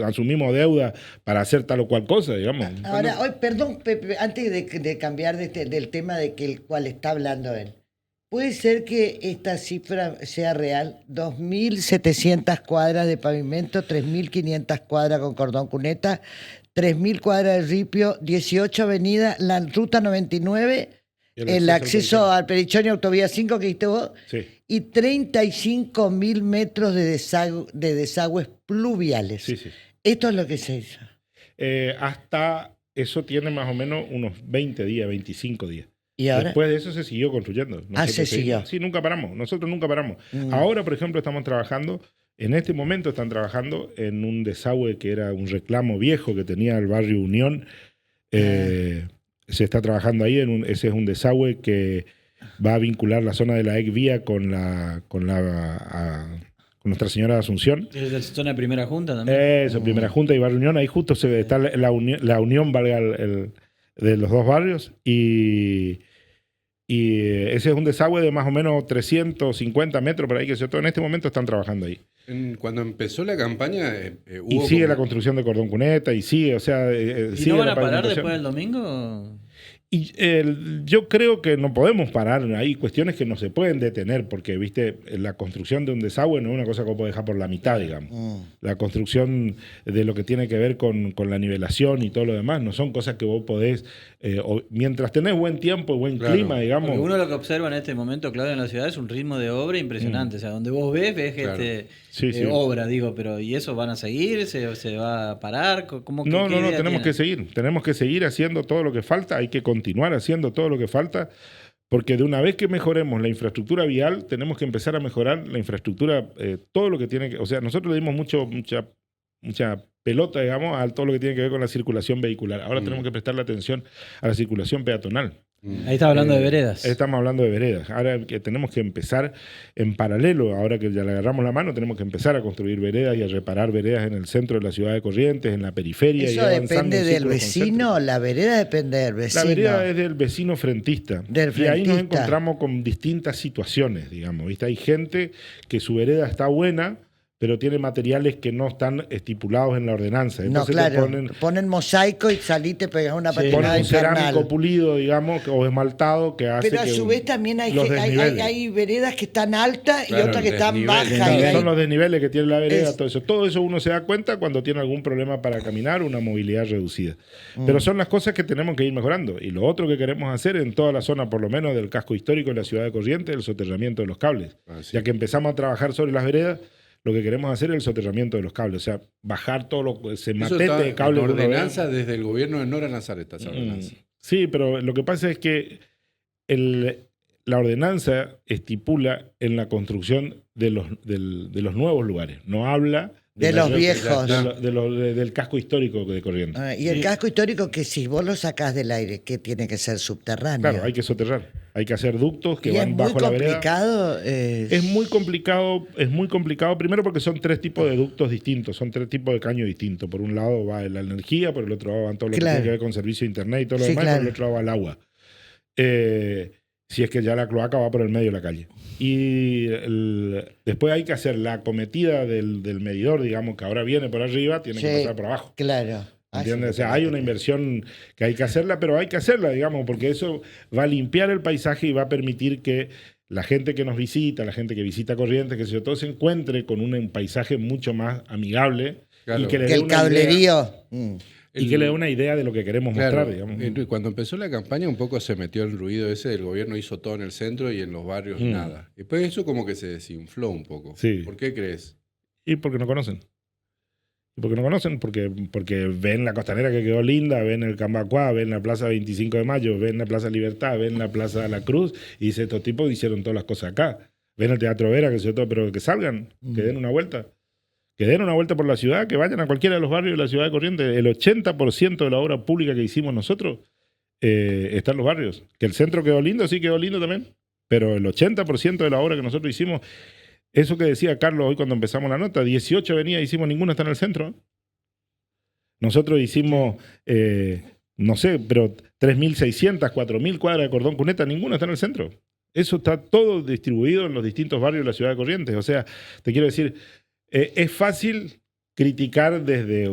asumimos deuda para hacer tal o cual cosa, digamos. Ahora, hoy, perdón, Pepe, antes de cambiar del tema del cual está hablando él. ¿Puede ser que esta cifra sea real? 2.700 cuadras de pavimento, 3.500 cuadras con cordón cuneta, 3.000 cuadras de ripio, 18 avenidas, la ruta 99, Y el al acceso al Perichón y Autovía 5 que dijiste vos, Sí. y 35.000 metros de desagües pluviales. Sí, sí. Esto es lo que se hizo. Hasta eso tiene más o menos unos 20 días, 25 días. ¿Y ahora? Después de eso se siguió construyendo. Se siguió. Sí, nunca paramos. Nosotros nunca paramos. Mm. Ahora, por ejemplo, estamos trabajando, en este momento están trabajando en un desagüe que era un reclamo viejo que tenía el barrio Unión. Se está trabajando ahí, ese es un desagüe que va a vincular la zona de la Ecvía con Nuestra Señora de Asunción. ¿Es la zona de primera junta también? Eso, Primera Junta y Barrio Unión. Ahí justo está la unión, valga de los dos barrios. Y ese es un desagüe de más o menos 350 metros por ahí, que en este momento están trabajando ahí. Cuando empezó la campaña, hubo Y sigue como- la construcción de cordón cuneta, y sigue, o sea... ¿Y sigue no van la a parar pavimentación. después del domingo? Y yo creo que no podemos parar. Hay cuestiones que no se pueden detener, porque, viste, la construcción de un desagüe no es una cosa que vos podés dejar por la mitad, digamos. La construcción de lo que tiene que ver con la nivelación y todo lo demás, no son cosas que vos podés, mientras tenés buen tiempo y buen Claro. clima, digamos. Porque uno lo que observa en este momento, Claudio, en la ciudad es un ritmo de obra impresionante. O sea, donde vos ves Claro. Sí, sí. obra, digo, pero ¿y eso van a seguir? ¿Se va a parar? ¿Cómo, No, qué idea tenemos que tienen? seguir. Tenemos que seguir haciendo todo lo que falta. Hay que continuar haciendo todo lo que falta, porque de una vez que mejoremos la infraestructura vial, tenemos que empezar a mejorar la infraestructura, todo lo que tiene que... O sea, nosotros le dimos mucha pelota, digamos, a todo lo que tiene que ver con la circulación vehicular. Ahora tenemos que prestarle atención a la circulación peatonal. Ahí está hablando de veredas. Estamos hablando de veredas. Ahora que tenemos que empezar en paralelo, ahora que ya le agarramos la mano, tenemos que empezar a construir veredas y a reparar veredas en el centro de la ciudad de Corrientes, en la periferia. ¿Eso y avanzando depende en del ciclos vecino? concéntricos. La vereda depende del vecino. La vereda es del vecino frentista. Del Y ahí nos frentista. encontramos con distintas situaciones, digamos. ¿Viste? Hay gente que su vereda está buena, pero tiene materiales que no están estipulados en la ordenanza. No, Entonces claro. le Ponen mosaico y salí te pegas una Sí. patinada ponen un cerámico infernal. pulido, digamos, o esmaltado, que hace Pero a que su vez también hay los desniveles. hay veredas que están altas y Claro, otras que el están desnivel. bajas. Claro, y hay- son los desniveles que tiene la vereda, Es- todo eso. Todo eso uno se da cuenta cuando tiene algún problema para caminar, una movilidad reducida. Pero son las cosas que tenemos que ir mejorando. Y lo otro que queremos hacer en toda la zona, por lo menos del casco histórico de la ciudad de Corrientes, es el soterramiento de los cables. Ah, sí. Ya que empezamos a trabajar sobre las veredas, lo que queremos hacer es el soterramiento de los cables. O sea, bajar todo ese Eso matete está de cable en que uno ve. ordenanza desde el gobierno de Nora Nazaret, esa ordenanza. Sí, pero lo que pasa es que la ordenanza estipula en la construcción de los nuevos lugares. No habla De la- los viejos. del casco histórico de Corrientes. Ah, y el casco histórico que si vos lo sacás del aire, que tiene que ser subterráneo. Claro, hay que soterrar. Hay que hacer ductos que y es van muy bajo la vereda. complicado. Es muy complicado, primero porque son 3 tipos de ductos distintos, son 3 tipos de caños distintos. Por un lado va la energía, por el otro lado van todo lo que Claro. tiene que ver con servicio de internet y todo lo Sí, demás, y claro. por el otro lado va el agua. Si es que ya la cloaca va por el medio de la calle. Y después hay que hacer la acometida del medidor, digamos, que ahora viene por arriba, tiene que Sí. pasar por abajo. Claro. ¿Entiendes? O sea, hay una inversión que hay que hacerla, pero hay que hacerla, digamos, porque eso va a limpiar el paisaje y va a permitir que la gente que nos visita, la gente que visita Corrientes, que se todo se encuentre con un paisaje mucho más amigable Claro. y que le Que dé el una idea, cablerío. y que le dé una idea de lo que queremos Claro, mostrar, digamos. cuando empezó la campaña un poco se metió el ruido ese, el gobierno hizo todo en el centro y en los barrios nada. Después eso como que se desinfló un poco. Sí. ¿Por qué crees? Y porque no conocen. Y porque no conocen, porque ven la costanera que quedó linda, ven el Cambacuá, ven la Plaza 25 de Mayo, ven la Plaza Libertad, ven la Plaza La Cruz, y dice, estos tipos hicieron todas las cosas acá. Ven el Teatro Vera, que se todo, pero que salgan, que den una vuelta. Que den una vuelta por la ciudad, que vayan a cualquiera de los barrios de la ciudad de Corrientes. El 80% de la obra pública que hicimos nosotros está en los barrios. Que el centro quedó lindo, sí quedó lindo también, pero el 80% de la obra que nosotros hicimos, eso que decía Carlos hoy cuando empezamos la nota, 18 avenidas hicimos, ninguna está en el centro. Nosotros hicimos, no sé, pero 3.600, 4.000 cuadras de cordón cuneta, ninguna está en el centro. Eso está todo distribuido en los distintos barrios de la ciudad de Corrientes. O sea, te quiero decir, es fácil criticar desde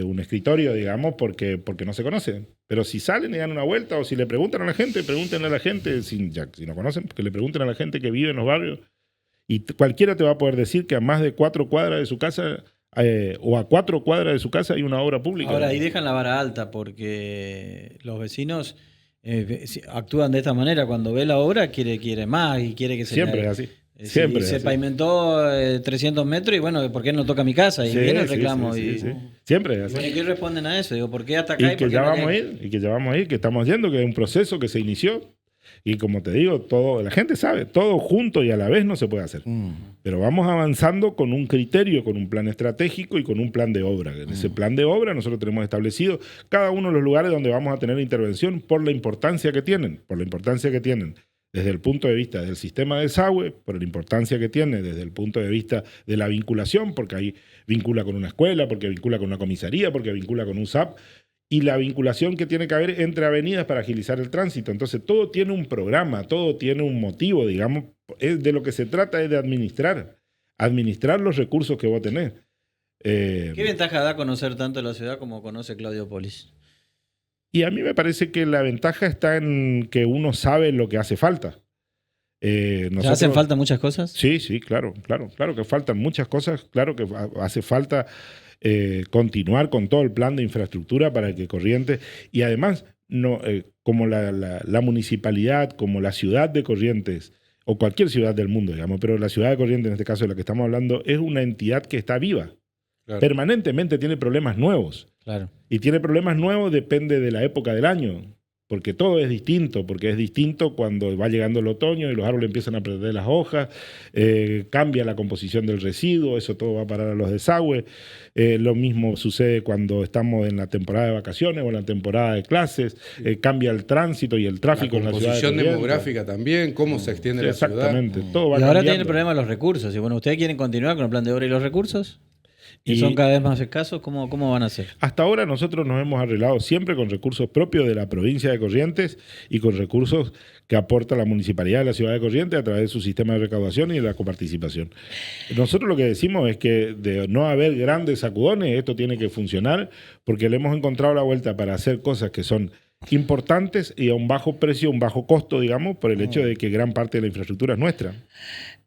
un escritorio, digamos, porque no se conocen. Pero si salen y dan una vuelta o si le preguntan a la gente, pregúntenle a la gente, si no conocen, que le pregunten a la gente que vive en los barrios. Y cualquiera te va a poder decir que a más de 4 cuadras de su casa o a 4 cuadras de su casa hay una obra pública. Ahora, ahí dejan la vara alta porque los vecinos actúan de esta manera. Cuando ve la obra quiere más y quiere que se Siempre le- es así. Si Siempre se es así. pavimentó 300 metros y bueno, ¿por qué no toca mi casa? Y Sí, viene el sí, reclamo. sí, y, sí, sí. Siempre es y así. bueno, ¿y qué responden a eso? Digo, ¿por qué hasta acá? Y que por qué ya no vamos a llega? ir, y que ya vamos a ir, que estamos yendo, que es un proceso que se inició. Y como te digo, todo, la gente sabe, todo junto y a la vez no se puede hacer. Pero vamos avanzando con un criterio, con un plan estratégico y con un plan de obra. En ese plan de obra nosotros tenemos establecido cada uno de los lugares donde vamos a tener intervención por la importancia que tienen, desde el punto de vista del sistema de desagüe, por la importancia que tiene desde el punto de vista de la vinculación, porque ahí vincula con una escuela, porque vincula con una comisaría, porque vincula con un SAP, y la vinculación que tiene que haber entre avenidas para agilizar el tránsito. Entonces, todo tiene un programa, todo tiene un motivo, digamos. De lo que se trata es de administrar los recursos que vos tenés. ¿Qué ventaja da conocer tanto la ciudad como conoce Claudio Polis? Y a mí me parece que la ventaja está en que uno sabe lo que hace falta. ¿Hacen falta muchas cosas? Sí, claro que faltan muchas cosas, claro que hace falta continuar con todo el plan de infraestructura para que Corrientes, y además, como la municipalidad, como la ciudad de Corrientes, o cualquier ciudad del mundo, digamos, pero la ciudad de Corrientes, en este caso de la que estamos hablando, es una entidad que está viva. Claro. Permanentemente tiene problemas nuevos. Claro. Y tiene problemas nuevos, depende de la época del año, porque todo es distinto, porque es distinto cuando va llegando el otoño y los árboles empiezan a perder las hojas, cambia la composición del residuo, eso todo va a parar a los desagües. Lo mismo sucede cuando estamos en la temporada de vacaciones o en la temporada de clases, cambia el tránsito y el tráfico en la ciudad de composición Corrientes. demográfica también, cómo se extiende Sí, la ciudad. exactamente, todo va Y ahora cambiando. tiene el problema de los recursos. Y bueno, ¿ustedes quieren continuar con el plan de obra y los recursos? ¿Y Y- son cada vez más escasos? ¿Cómo van a hacer? Hasta ahora nosotros nos hemos arreglado siempre con recursos propios de la provincia de Corrientes y con recursos que aporta la municipalidad de la ciudad de Corrientes a través de su sistema de recaudación y de la coparticipación. Nosotros lo que decimos es que de no haber grandes sacudones, esto tiene que funcionar porque le hemos encontrado la vuelta para hacer cosas que son importantes y a un bajo precio, un bajo costo, digamos, por el hecho de que gran parte de la infraestructura es nuestra.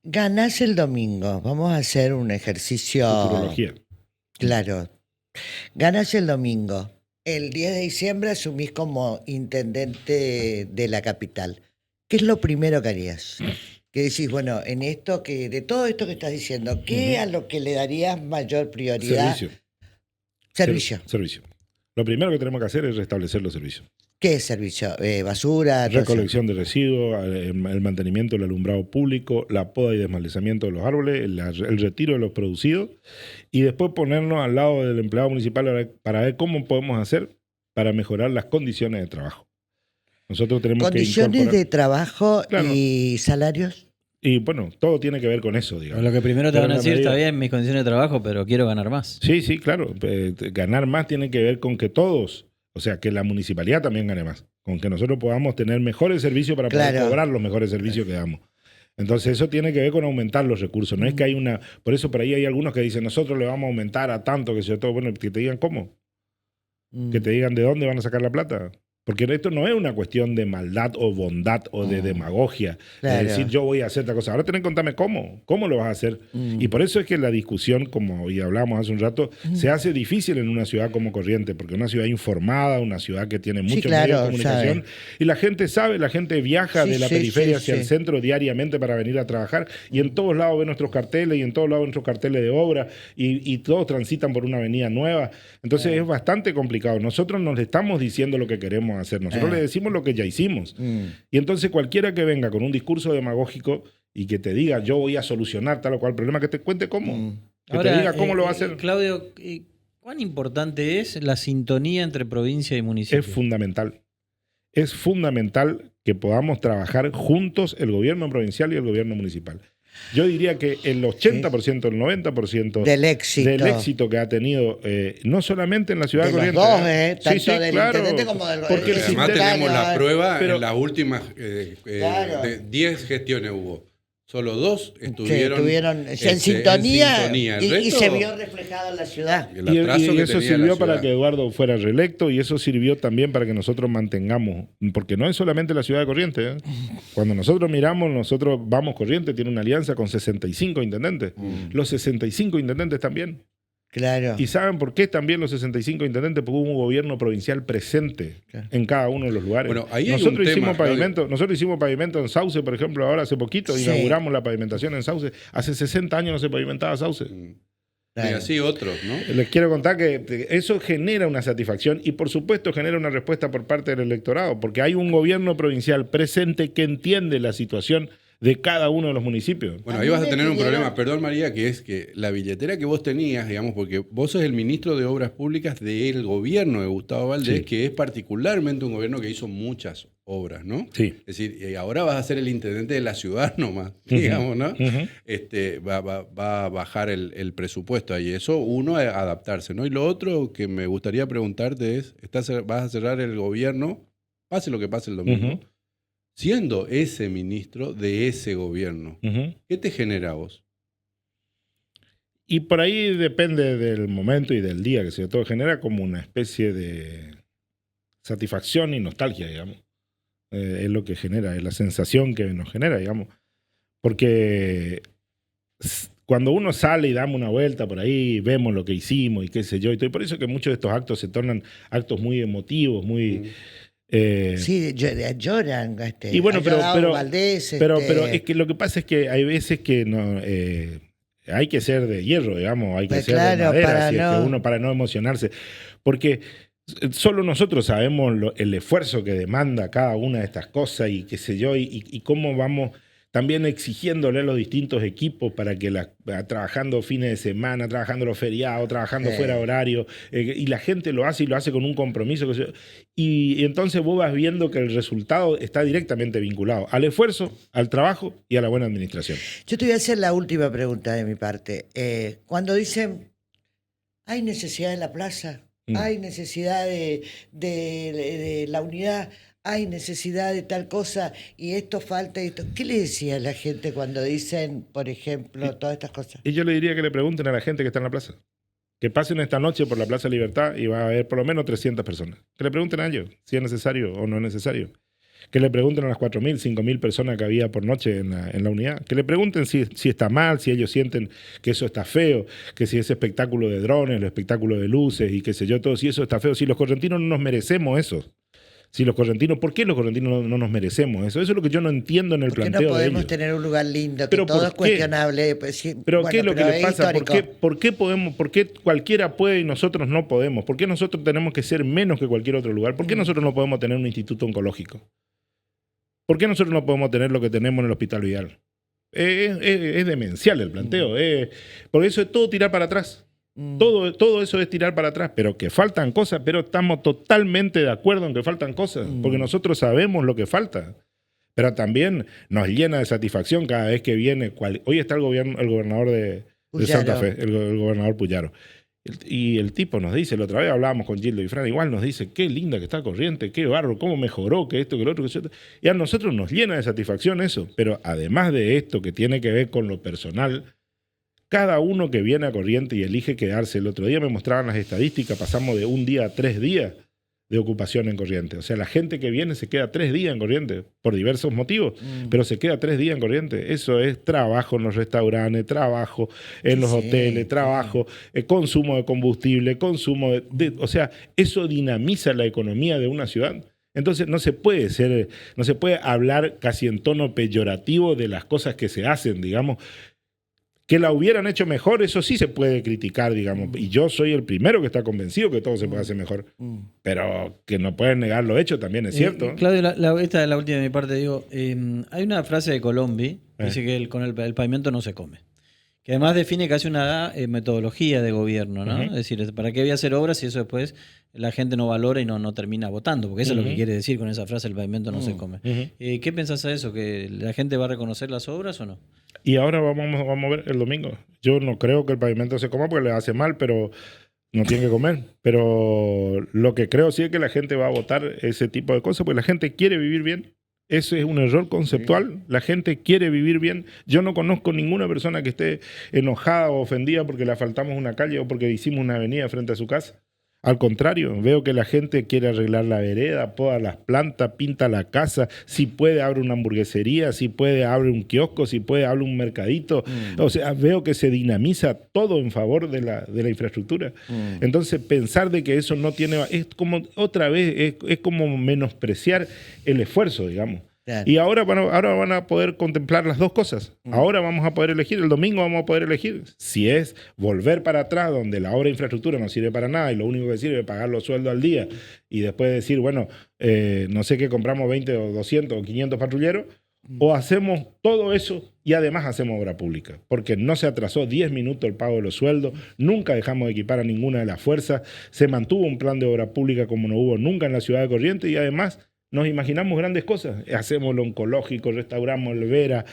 Ganás el domingo. Vamos a hacer un ejercicio. Futurología. Claro. Ganás el domingo. El 10 de diciembre asumís como intendente de la capital. ¿Qué es lo primero que harías? Que decís, bueno, en esto que, de todo esto que estás diciendo, ¿qué a lo que le darías mayor prioridad? Servicio. Servicio. Servicio. Lo primero que tenemos que hacer es restablecer los servicios. ¿Qué es servicio? Basura. todo eso. Recolección de residuos, el mantenimiento del alumbrado público, la poda y desmalezamiento de los árboles, el retiro de los producidos y después ponernos al lado del empleado municipal para ver cómo podemos hacer para mejorar las condiciones de trabajo. Nosotros tenemos Condiciones que de incorporar... trabajo Claro. y salarios. Y bueno, todo tiene que ver con eso, digamos. Lo que primero te Pero van a en la decir, medida- está bien mis condiciones de trabajo, pero quiero ganar más. Sí, claro. Ganar más tiene que ver con que todos, o sea, que la municipalidad también gane más, con que nosotros podamos tener mejores servicios para poder Claro. cobrar los mejores servicios que damos. Entonces eso tiene que ver con aumentar los recursos. No es que hay una... Por eso por ahí hay algunos que dicen, nosotros le vamos a aumentar a tanto, que sea todo. Bueno, que te digan cómo, que te digan de dónde van a sacar la plata. Porque esto no es una cuestión de maldad o bondad o de demagogia. Claro. De decir, yo voy a hacer esta cosa. Ahora tenés que contarme cómo lo vas a hacer. Mm. Y por eso es que la discusión, como hoy hablamos hace un rato, se hace difícil en una ciudad como Corrientes, porque es una ciudad informada, una ciudad que tiene muchos claro, medios de comunicación, sabe. y la gente sabe, la gente viaja Sí, de la sí, periferia sí, hacia el sí. centro diariamente para venir a trabajar, y en todos lados ve nuestros carteles, y en todos lados ve nuestros carteles de obra, y todos transitan por una avenida nueva. Entonces es bastante complicado. Nosotros nos estamos diciendo lo que queremos hacer, nosotros le decimos lo que ya hicimos. Y entonces cualquiera que venga con un discurso demagógico y que te diga, yo voy a solucionar tal o cual problema, que te cuente cómo. Que te diga cómo lo va a hacer. Claudio, ¿cuán importante es la sintonía entre provincia y municipio? Es fundamental. Es fundamental que podamos trabajar juntos el gobierno provincial y el gobierno municipal. Yo diría que el 80%, el 90% Del éxito. del éxito que ha tenido, no solamente en la ciudad De de los Corrientes. dos, tanto del intendente como del Porque el Además sistema, tenemos la prueba pero- en las últimas Claro. de 10 gestiones hubo. Solo 2 que estuvieron estuvieron en en sintonía, El y resto, se vio reflejado en la ciudad. el Y atraso que eso tenía la sirvió para ciudad. que Eduardo fuera reelecto y eso sirvió también para que nosotros mantengamos, porque no es solamente la ciudad de Corrientes. Cuando nosotros miramos, nosotros Vamos Corrientes tiene una alianza con 65 intendentes. Los 65 intendentes también. Claro. ¿Y saben por qué también los 65 intendentes? Porque hubo un gobierno provincial presente Claro. en cada uno de los lugares. Bueno, ahí hay nosotros, un hicimos tema, Claudio. pavimento, nosotros hicimos pavimento en Sauce, por ejemplo, ahora hace poquito, Sí. inauguramos la pavimentación en Sauce. Hace 60 años no se pavimentaba Sauce. Y Claro. así otros, ¿no? Les quiero contar que eso genera una satisfacción y por supuesto genera una respuesta por parte del electorado, porque hay un gobierno provincial presente que entiende la situación de cada uno de los municipios. Bueno, A ahí mí vas a me tener un pidieron- problema, perdón María, que es que la billetera que vos tenías, digamos, porque vos sos el ministro de Obras Públicas del gobierno de Gustavo Valdés, Sí. que es particularmente un gobierno que hizo muchas obras, ¿no? Sí. Es decir, y ahora vas a ser el intendente de la ciudad nomás, digamos, ¿no? Ujú. Va a bajar el presupuesto ahí. Eso, uno, es adaptarse, ¿no? Y lo otro que me gustaría preguntarte es, vas a cerrar el gobierno, pase lo que pase el domingo, Ujú. siendo ese ministro de ese gobierno. Ujú. ¿Qué te genera a vos? Y por ahí depende del momento y del día, que se todo genera como una especie de satisfacción y nostalgia, digamos. Es lo que genera, es la sensación que nos genera, digamos. Porque cuando uno sale y damos una vuelta por ahí, vemos lo que hicimos y qué sé yo, y todo, y por eso que muchos de estos actos se tornan actos muy emotivos, muy... Sí, lloran. Y bueno, ha pero- llorado pero- Valdés, Pero es que lo que pasa es que hay veces que no hay que ser de hierro, digamos, hay que Pues ser claro, de madera, para si es no- que uno para no emocionarse. Porque solo nosotros sabemos el esfuerzo que demanda cada una de estas cosas y qué sé yo, y cómo vamos también exigiéndole a los distintos equipos para que trabajando fines de semana, trabajando los feriados, trabajando Sí. fuera de horario, y la gente lo hace y lo hace con un compromiso. Qué sé yo. Y entonces vos vas viendo que el resultado está directamente vinculado al esfuerzo, al trabajo y a la buena administración. Yo te voy a hacer la última pregunta de mi parte. Cuando dicen, hay necesidad de la plaza, hay necesidad de la unidad, hay necesidad de tal cosa y esto falta y esto. ¿Qué le decía a la gente cuando dicen, por ejemplo, todas estas cosas? Y yo le diría que le pregunten a la gente que está en la plaza. Que pasen esta noche por la Plaza Libertad y va a haber por lo menos 300 personas. Que le pregunten a ellos si es necesario o no es necesario. Que le pregunten a las 4.000, 5.000 personas que había por noche en la unidad. Que le pregunten si está mal, si ellos sienten que eso está feo, que si ese espectáculo de drones, el espectáculo de luces y qué sé yo, todo, si eso está feo. Si los correntinos no nos merecemos eso. Si los correntinos, ¿por qué los correntinos no nos merecemos eso? Eso es lo que yo no entiendo en el ¿Por qué planteo no de podemos ellos. tener un lugar lindo? Que Pero todo ¿por es qué? cuestionable. Pues, sí, Pero bueno, ¿qué es lo que pero le es pasa? histórico. ¿Por qué cualquiera puede y nosotros no podemos? ¿Por qué nosotros tenemos que ser menos que cualquier otro lugar? ¿Por qué nosotros no podemos tener un instituto oncológico? ¿Por qué nosotros no podemos tener lo que tenemos en el Hospital Vidal? Es demencial el planteo. Por eso es todo tirar para atrás. Mm. Todo eso es tirar para atrás, pero que faltan cosas, pero estamos totalmente de acuerdo en que faltan cosas, porque nosotros sabemos lo que falta. Pero también nos llena de satisfacción cada vez que viene. Hoy está el gobernador de Santa Fe, el gobernador Puyaro. Y el tipo nos dice, la otra vez hablábamos con Gildo y Fran, igual nos dice, qué linda que está Corrientes, qué barro, cómo mejoró, que esto, que lo otro, que eso. Y a nosotros nos llena de satisfacción eso. Pero además de esto que tiene que ver con lo personal, cada uno que viene a Corrientes y elige quedarse, el otro día me mostraban las estadísticas, pasamos de un día a 3 días de ocupación en Corrientes. O sea, la gente que viene se queda 3 días en Corrientes, por diversos motivos, pero se queda 3 días en Corrientes. Eso es trabajo en los restaurantes, trabajo en los hoteles, trabajo, consumo de combustible, consumo o sea, eso dinamiza la economía de una ciudad. Entonces no se puede hablar casi en tono peyorativo de las cosas que se hacen, digamos. Que la hubieran hecho mejor, eso sí se puede criticar, digamos. Y yo soy el primero que está convencido que todo se puede hacer mejor. Pero que no pueden negar lo hecho también es cierto. Claudio, esta es la última de mi parte. Digo, hay una frase de Colombi que dice que con el pavimento no se come. Que además define casi una metodología de gobierno, ¿no? Es decir, ¿para qué voy a hacer obras si eso después la gente no valora y no termina votando? Porque eso es lo que quiere decir con esa frase, el pavimento no se come. ¿Qué pensás a eso? ¿Que la gente va a reconocer las obras o no? Y ahora vamos a ver el domingo. Yo no creo que el pavimento se coma porque le hace mal, pero no tiene que comer. Pero lo que creo sí es que la gente va a votar ese tipo de cosas, porque la gente quiere vivir bien. Ese es un error conceptual. La gente quiere vivir bien. Yo no conozco ninguna persona que esté enojada o ofendida porque le asfaltamos una calle o porque hicimos una avenida frente a su casa. Al contrario, veo que la gente quiere arreglar la vereda, poda las plantas, pinta la casa, si puede abre una hamburguesería, si puede abre un kiosco, si puede abre un mercadito. O sea, veo que se dinamiza todo en favor de la infraestructura. Entonces, pensar de que eso no tiene... Es como, otra vez, es como menospreciar el esfuerzo, digamos. Claro. Y ahora van a poder contemplar las dos cosas. Ahora vamos a poder elegir, el domingo vamos a poder elegir si es volver para atrás, donde la obra de infraestructura no sirve para nada y lo único que sirve es pagar los sueldos al día y después decir, bueno, no sé qué, compramos 20 o 200 o 500 patrulleros, o hacemos todo eso y además hacemos obra pública, porque no se atrasó 10 minutos el pago de los sueldos, nunca dejamos de equipar a ninguna de las fuerzas, se mantuvo un plan de obra pública como no hubo nunca en la ciudad de Corrientes y además nos imaginamos grandes cosas. Hacemos lo oncológico, restauramos el Vera,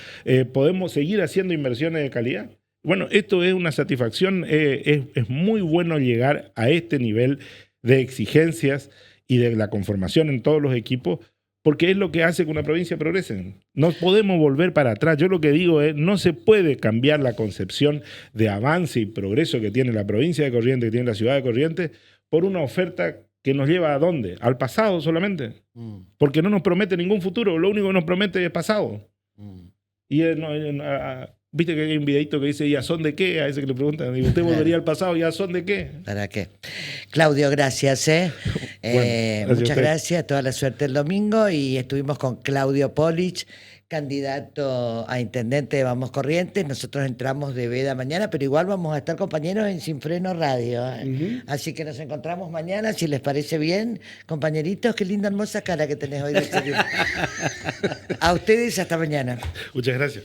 podemos seguir haciendo inversiones de calidad. Bueno, esto es una satisfacción, es muy bueno llegar a este nivel de exigencias y de la conformación en todos los equipos, porque es lo que hace que una provincia progrese. No podemos volver para atrás. Yo lo que digo es, no se puede cambiar la concepción de avance y progreso que tiene la provincia de Corrientes, que tiene la ciudad de Corrientes, por una oferta que nos lleva ¿a dónde? Al pasado solamente. Porque no nos promete ningún futuro, lo único que nos promete es pasado. Y viste que hay un videito que dice, ¿y a son de qué? A ese que le preguntan, digo, ¿usted volvería al pasado? ¿Y a son de qué? ¿Para qué? Claudio, gracias. Bueno, muchas gracias, toda la suerte el domingo. Y estuvimos con Claudio Polich, candidato a intendente de Vamos Corrientes. Nosotros entramos de veda mañana, pero igual vamos a estar compañeros en Sin Freno Radio. Así que nos encontramos mañana, si les parece bien. Compañeritos, qué linda, hermosa cara que tenés hoy de serio. A ustedes, hasta mañana. Muchas gracias.